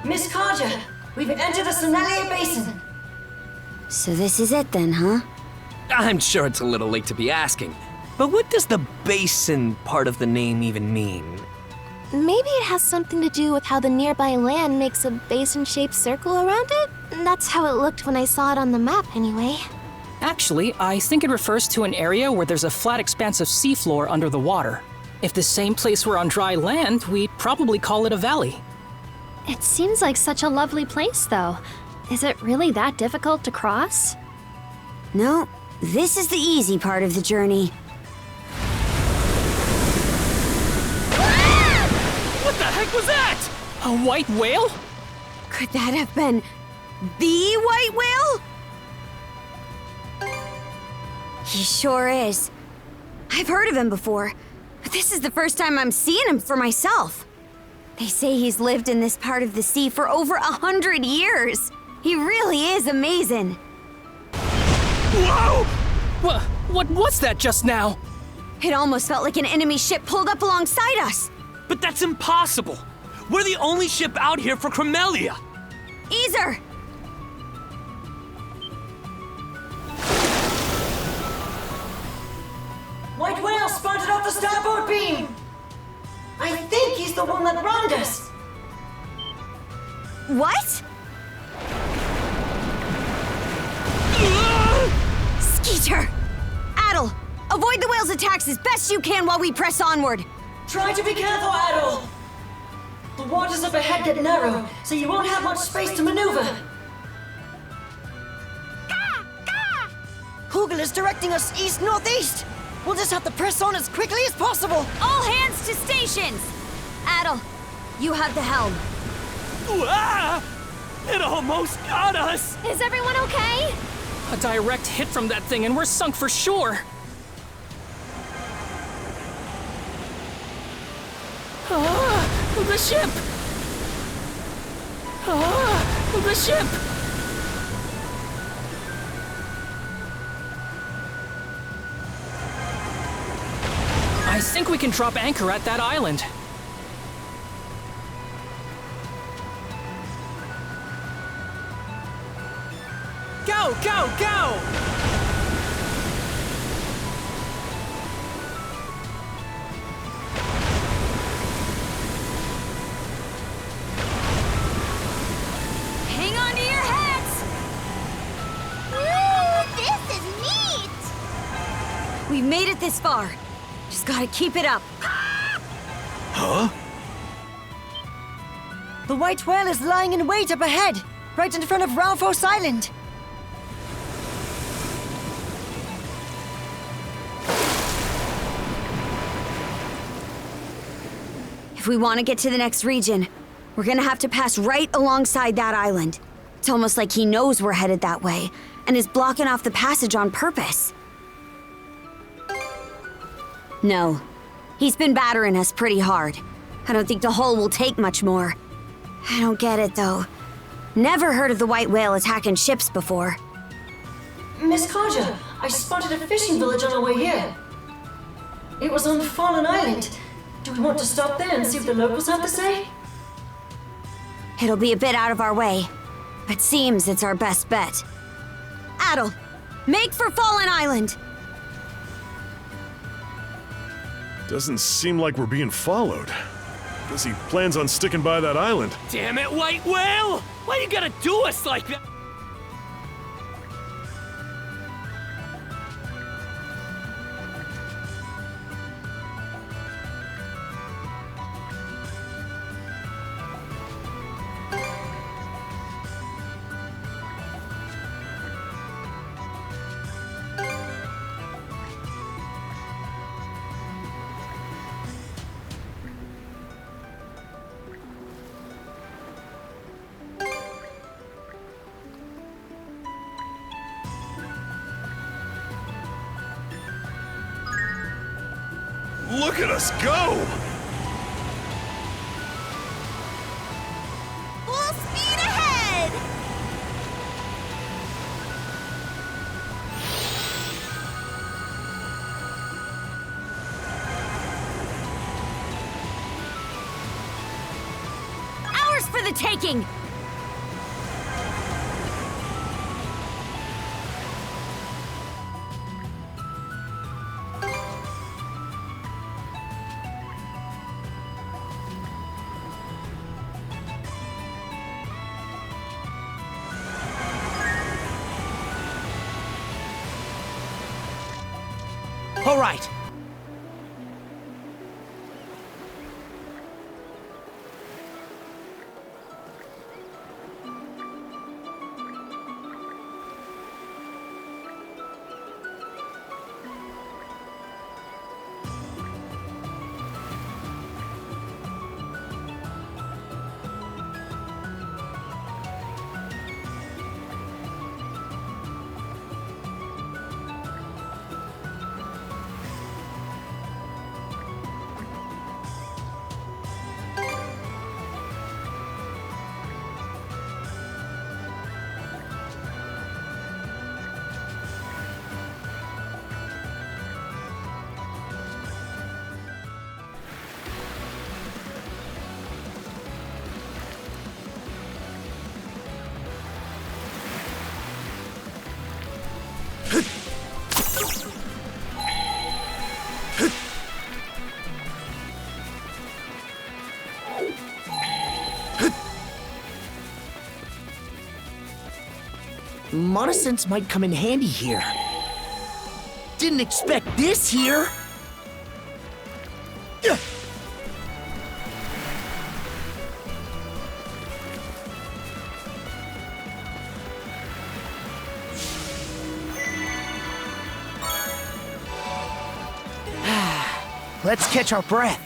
Miss Carja, we've entered the Phylleia Basin. So this is it then, huh? I'm sure it's a little late to be asking, but what does the basin part of the name even mean? Maybe it has something to do with how the nearby land makes a basin-shaped circle around it? That's how it looked when I saw it on the map, anyway. Actually, I think it refers to an area where there's a flat expanse of seafloor under the water. If the same place were on dry land, we'd probably call it a valley. It seems like such a lovely place, though. Is it really that difficult to cross? No, this is the easy part of the journey. What the heck was that? A white whale? Could that have been the white whale? He sure is. I've heard of him before, but this is the first time I'm seeing him for myself. They say he's lived in this part of the sea for over 100 years. He really is amazing. Whoa! What was that just now? It almost felt like an enemy ship pulled up alongside us. But that's impossible. We're the only ship out here for Phylleia. Easer! White whale spotted off the starboard beam! I think he's the one that rammed us! What? Skeeter! Adel, avoid the whale's attacks as best you can while we press onward. Try to be careful, Adel! The waters up ahead get narrow, so you won't have much space to maneuver. Hugel is directing us east-northeast! We'll just have to press on as quickly as possible! All hands to stations! Adel, you have the helm. Ah! It almost got us! Is everyone okay? A direct hit from that thing and we're sunk for sure! The ship! The ship! I think we can drop anchor at that island. Go, go, go! Hang on to your hats! Ooh, this is neat! We've made it this far. Just gotta keep it up. Huh? The white whale is lying in wait up ahead, right in front of Ralphos Island. If we want to get to the next region, we're gonna have to pass right alongside that island. It's almost like he knows we're headed that way, and is blocking off the passage on purpose. No. He's been battering us pretty hard. I don't think the hull will take much more. I don't get it, though. Never heard of the white whale attacking ships before. Miss Carja, I spotted a fishing village on our way here. It was on Fallen Island. Do we want to stop there and see what the locals have to say? It'll be a bit out of our way, but seems it's our best bet. Adel, make for Fallen Island! Doesn't seem like we're being followed. Guess he plans on sticking by that island. Damn it, White Whale! Why you gotta do us like that? Look at us go! Full speed ahead! Ours for the taking! All right. Monosense might come in handy here. Didn't expect this here! Let's catch our breath.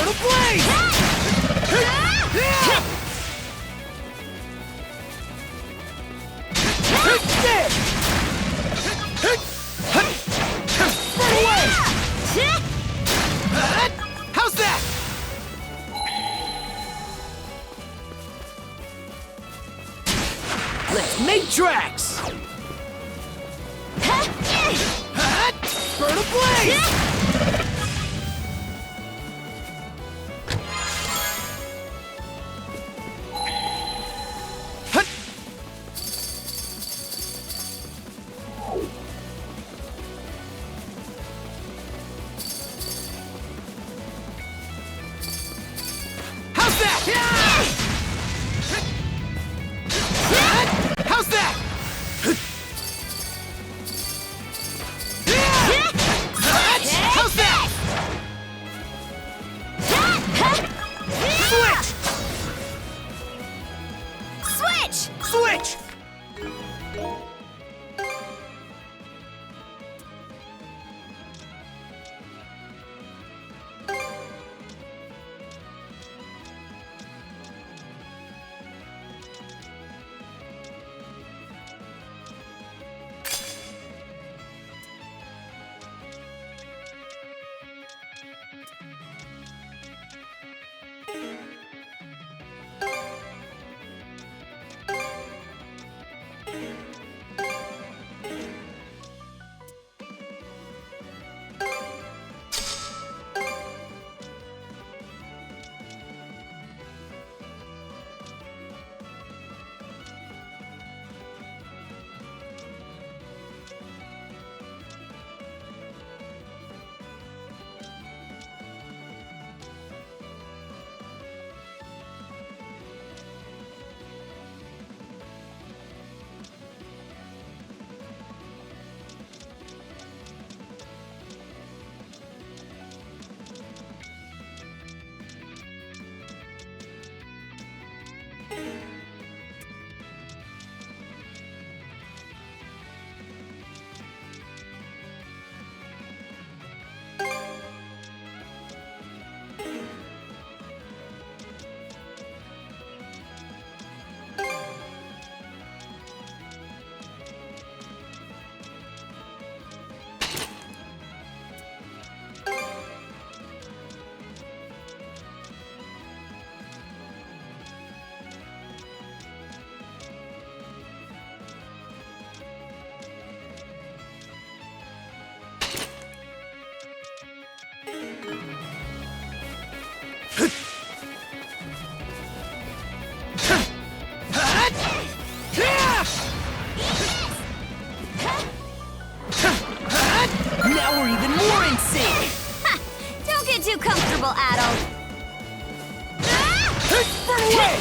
Burn a blaze! Burn away! How's that? Let's make tracks! Burn a blaze! How's that? How's that? How's that? Switch! Switch! Now we're even more in sync! Ha! Don't get too comfortable, Adult. Burn away!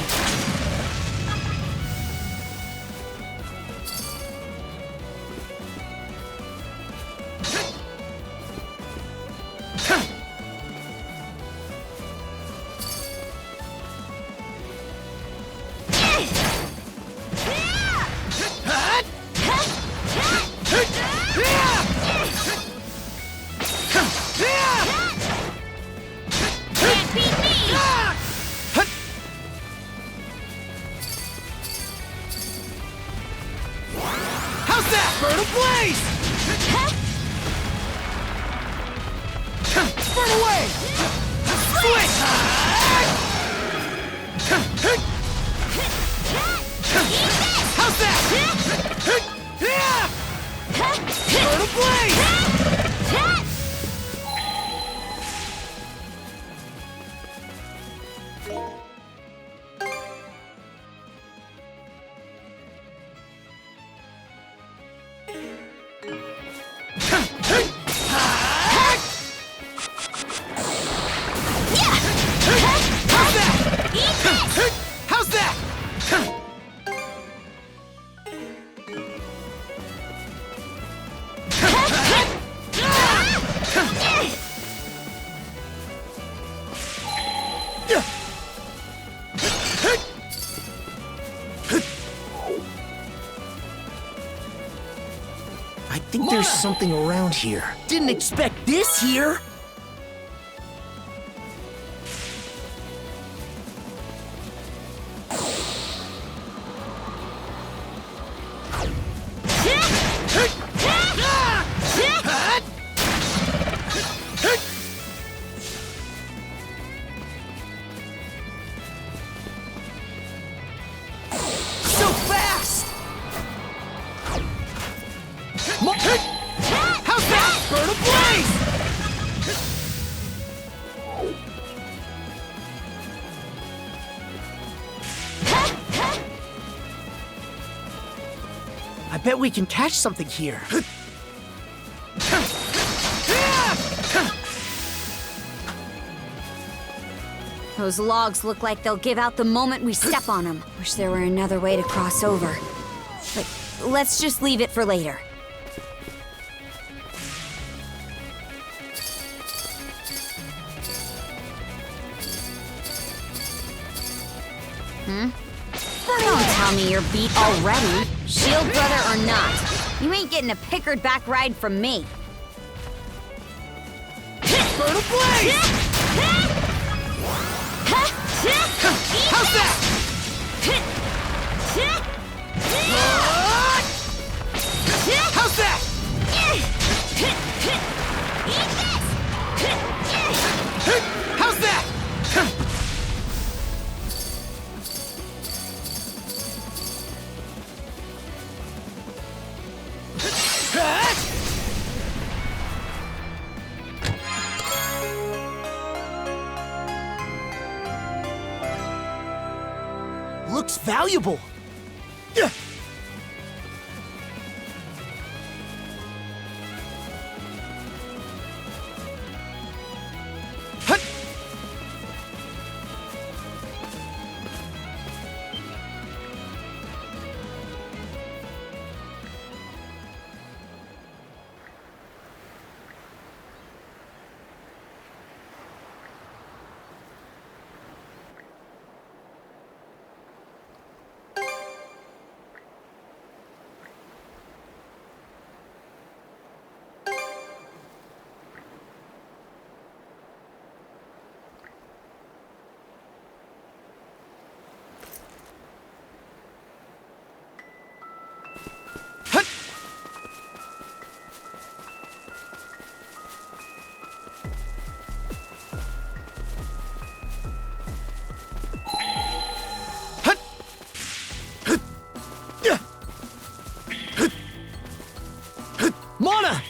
Can't beat me! How's that? Burn a blaze! Burn away! Switch! How's that? Burn a blaze! How's that? I think there's something around here. Didn't expect this here! bet we can catch something here. Those logs look like they'll give out the moment we step on them. Wish there were another way to cross over. But let's just leave it for later. Don't tell me you're beat already. Shield brother or not, you ain't getting a pickered back ride from me. Burn a blaze! How's that? How's that? How's that? Looks valuable. Yeah. Mana!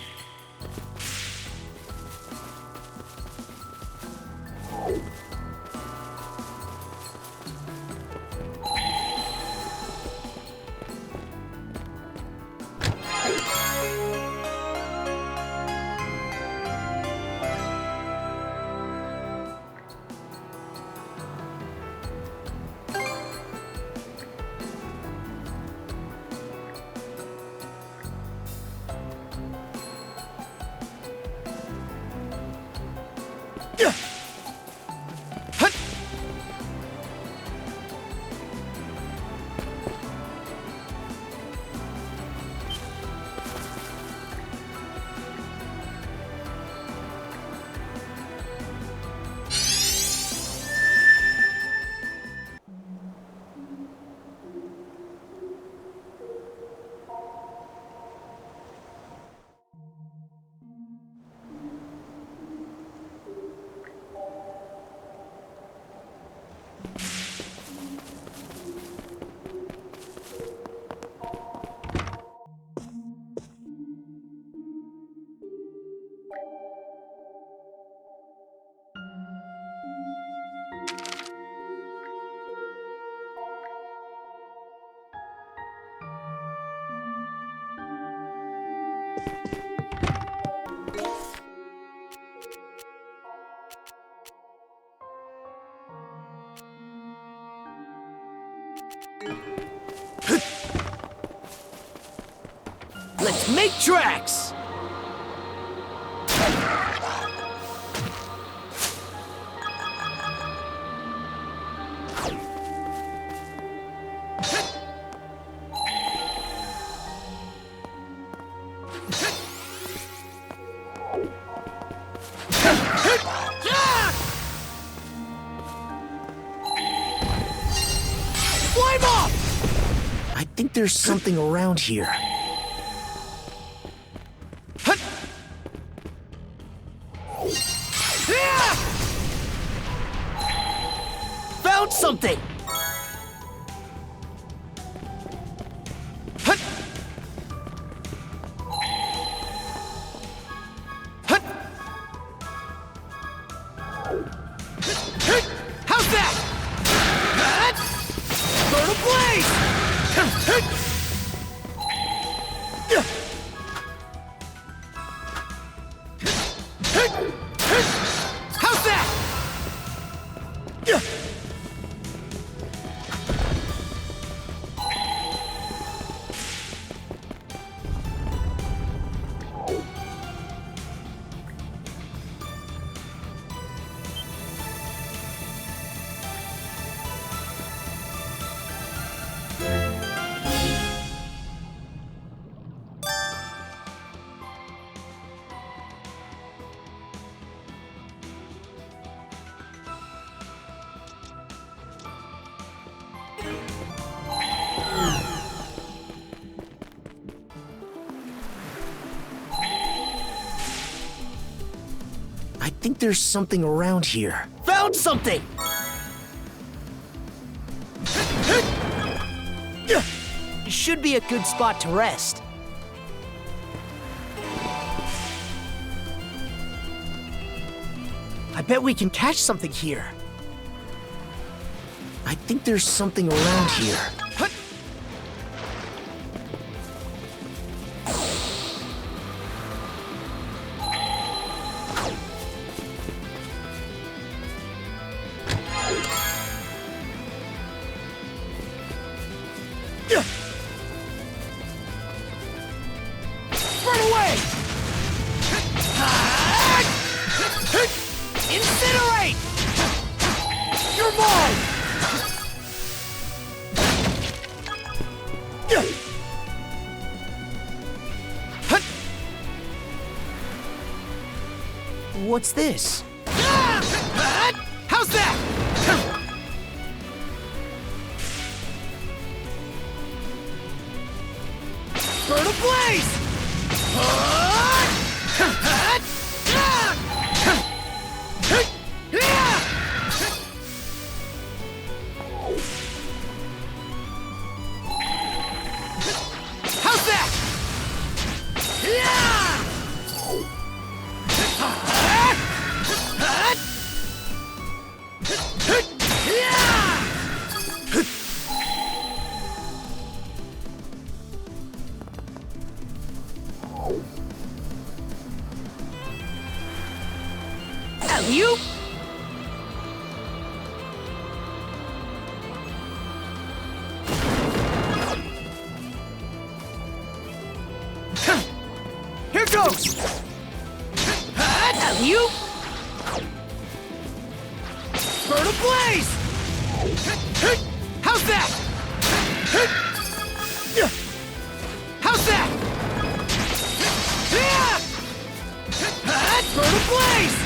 Let's make tracks! Climb up! I think there's something around here. Found something! How's that? Burn a blaze! think there's something around here. Found something! Should be a good spot to rest. I bet we can catch something here. I think there's something around here. Run away! Incinerate! You're mine! What's this? How's that? Burn ablaze! How's that? You? Here goes! You? Burn ablaze! How's that? How's that? Burn ablaze!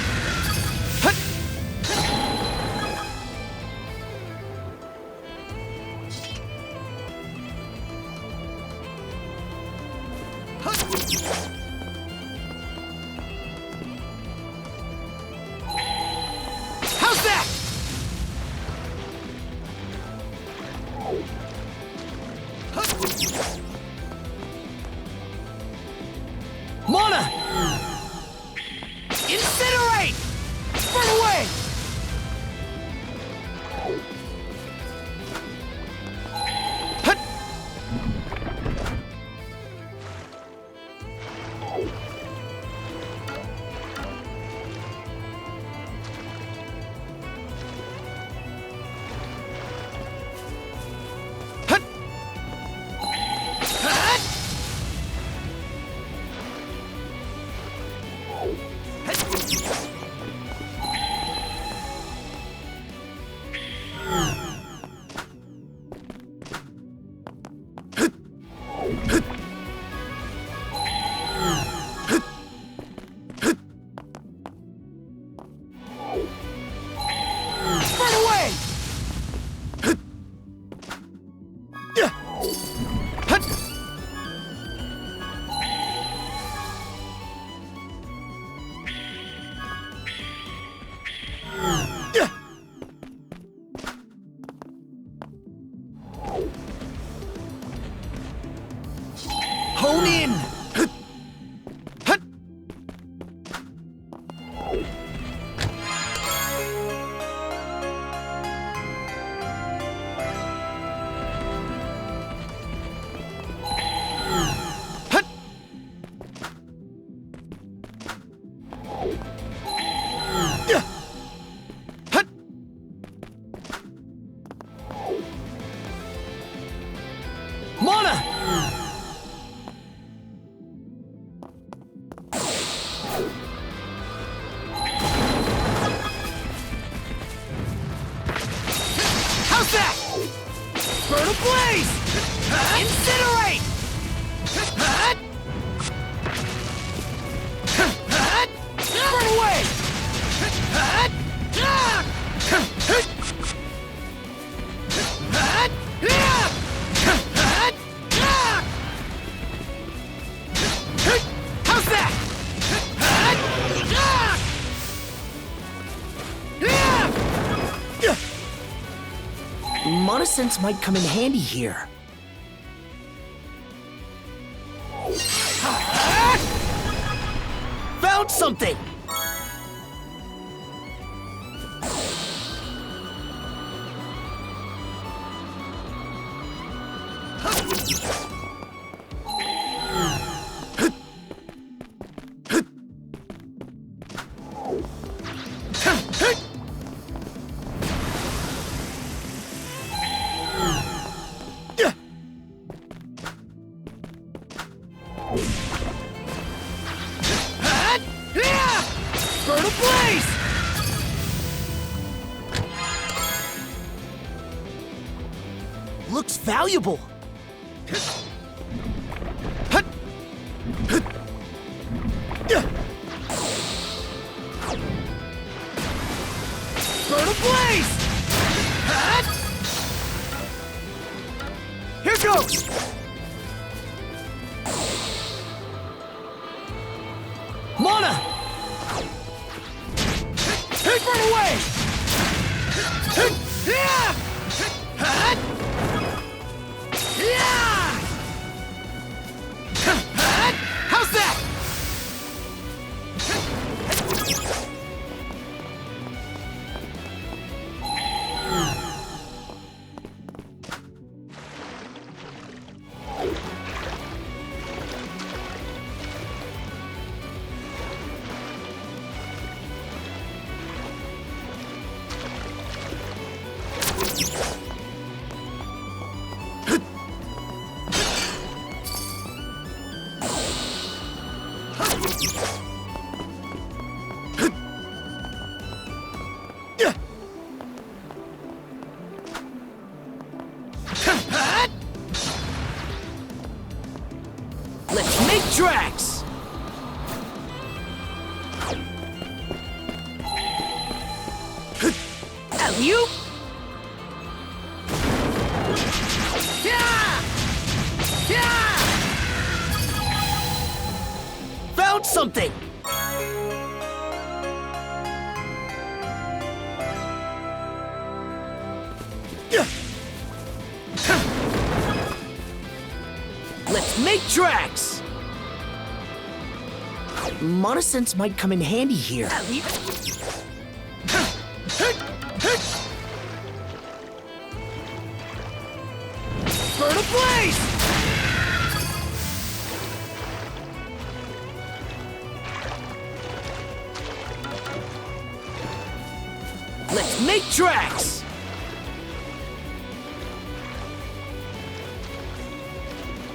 How's that? Mana! Incinerate! Burn away! Hone in! Mana! How's that? Burn ablaze! Incinerate! Burn away! How's that? Monosense might come in handy here. Found something! Burn a blaze! Looks valuable. Burn a blaze! Here goes! Mana! Burn away! How's that? Let's make tracks! Alley-oop! Found something! Let's make tracks! Monosense might come in handy here. Burn a blaze! Let's make tracks!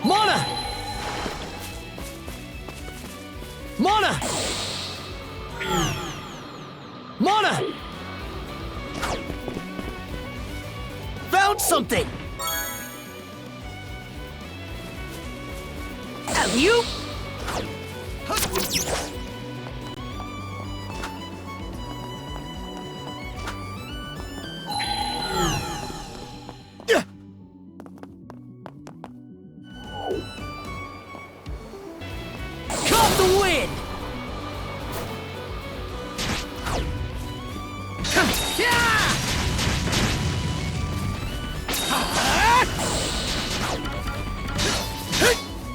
Mana! Mana! Mana! Found something! Alley-oop! Caught the wind!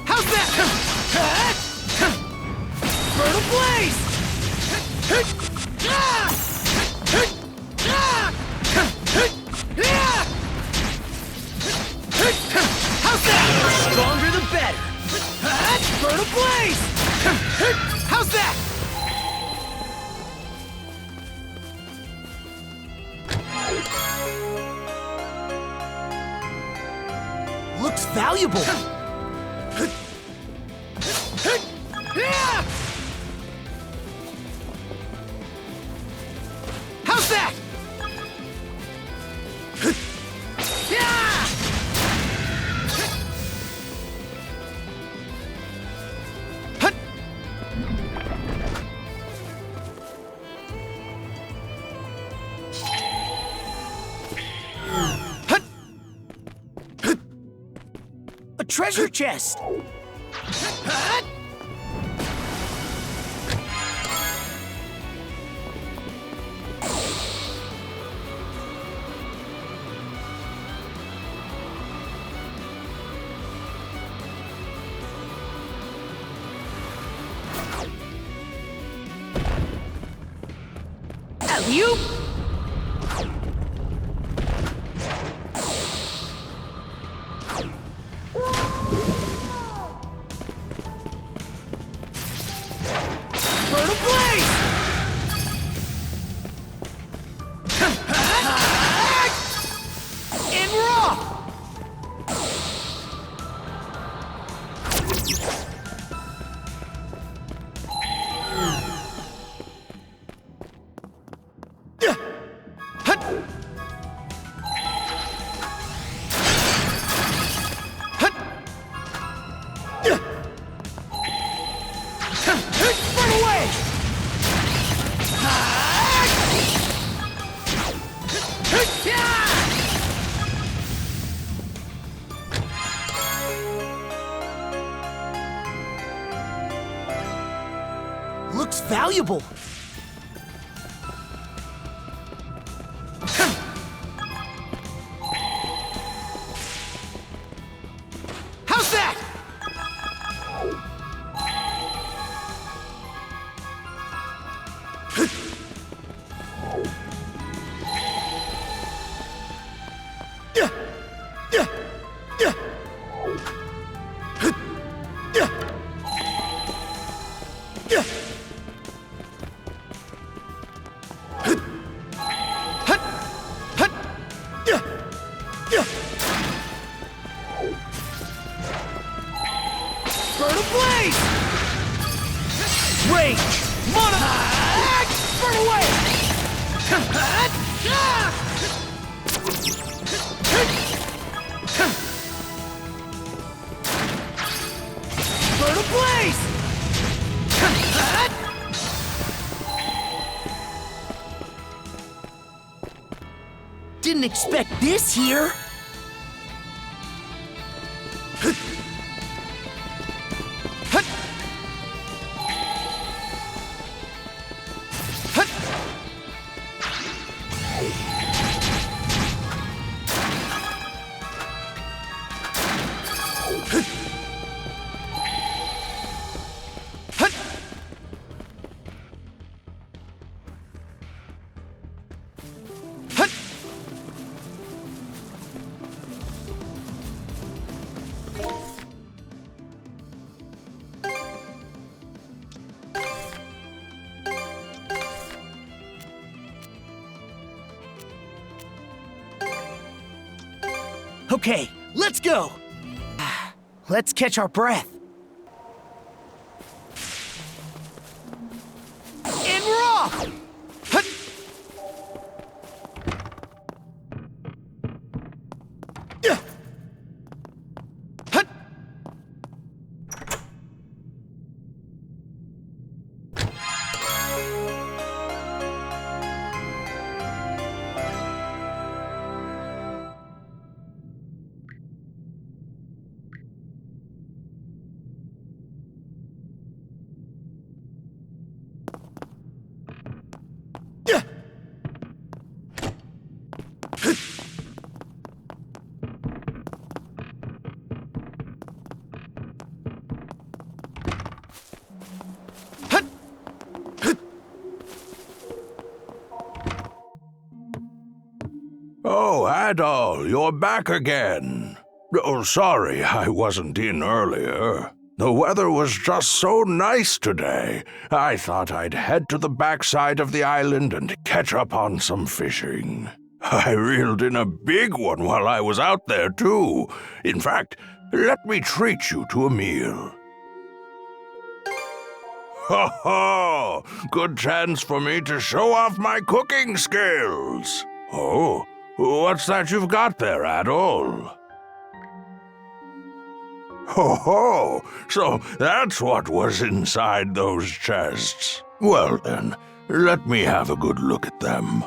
How's that? Burn a blaze! How's that? Stronger the better! Burn a blaze! How's that? Looks valuable! How's that? A treasure chest! have you? Burn a blaze! In raw! Looks valuable. How's that? Burn a blaze! Rage! Mono! Burn away! Burn a blaze! Didn't expect this here. Okay, let's go. Let's catch our breath. In raw! Hut! Yeah! Hut! Oh, Adol, you're back again. Oh, sorry I wasn't in earlier. The weather was just so nice today. I thought I'd head to the backside of the island and catch up on some fishing. I reeled in a big one while I was out there, too. In fact, let me treat you to a meal. Ho ho! Good chance for me to show off my cooking skills. Oh, what's that you've got there, Adol? Ho ho! So that's what was inside those chests. Well then, let me have a good look at them.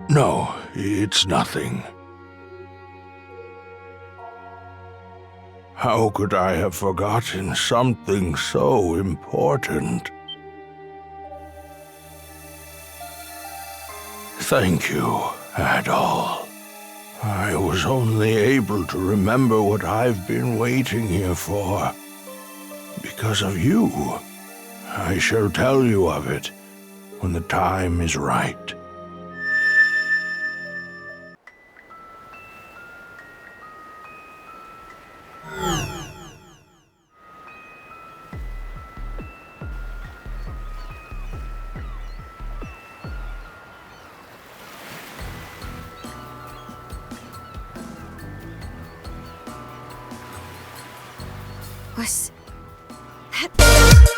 No, it's nothing. How could I have forgotten something so important? Thank you, Adol. I was only able to remember what I've been waiting here for. Because of you. I shall tell you of it when the time is right. Was that...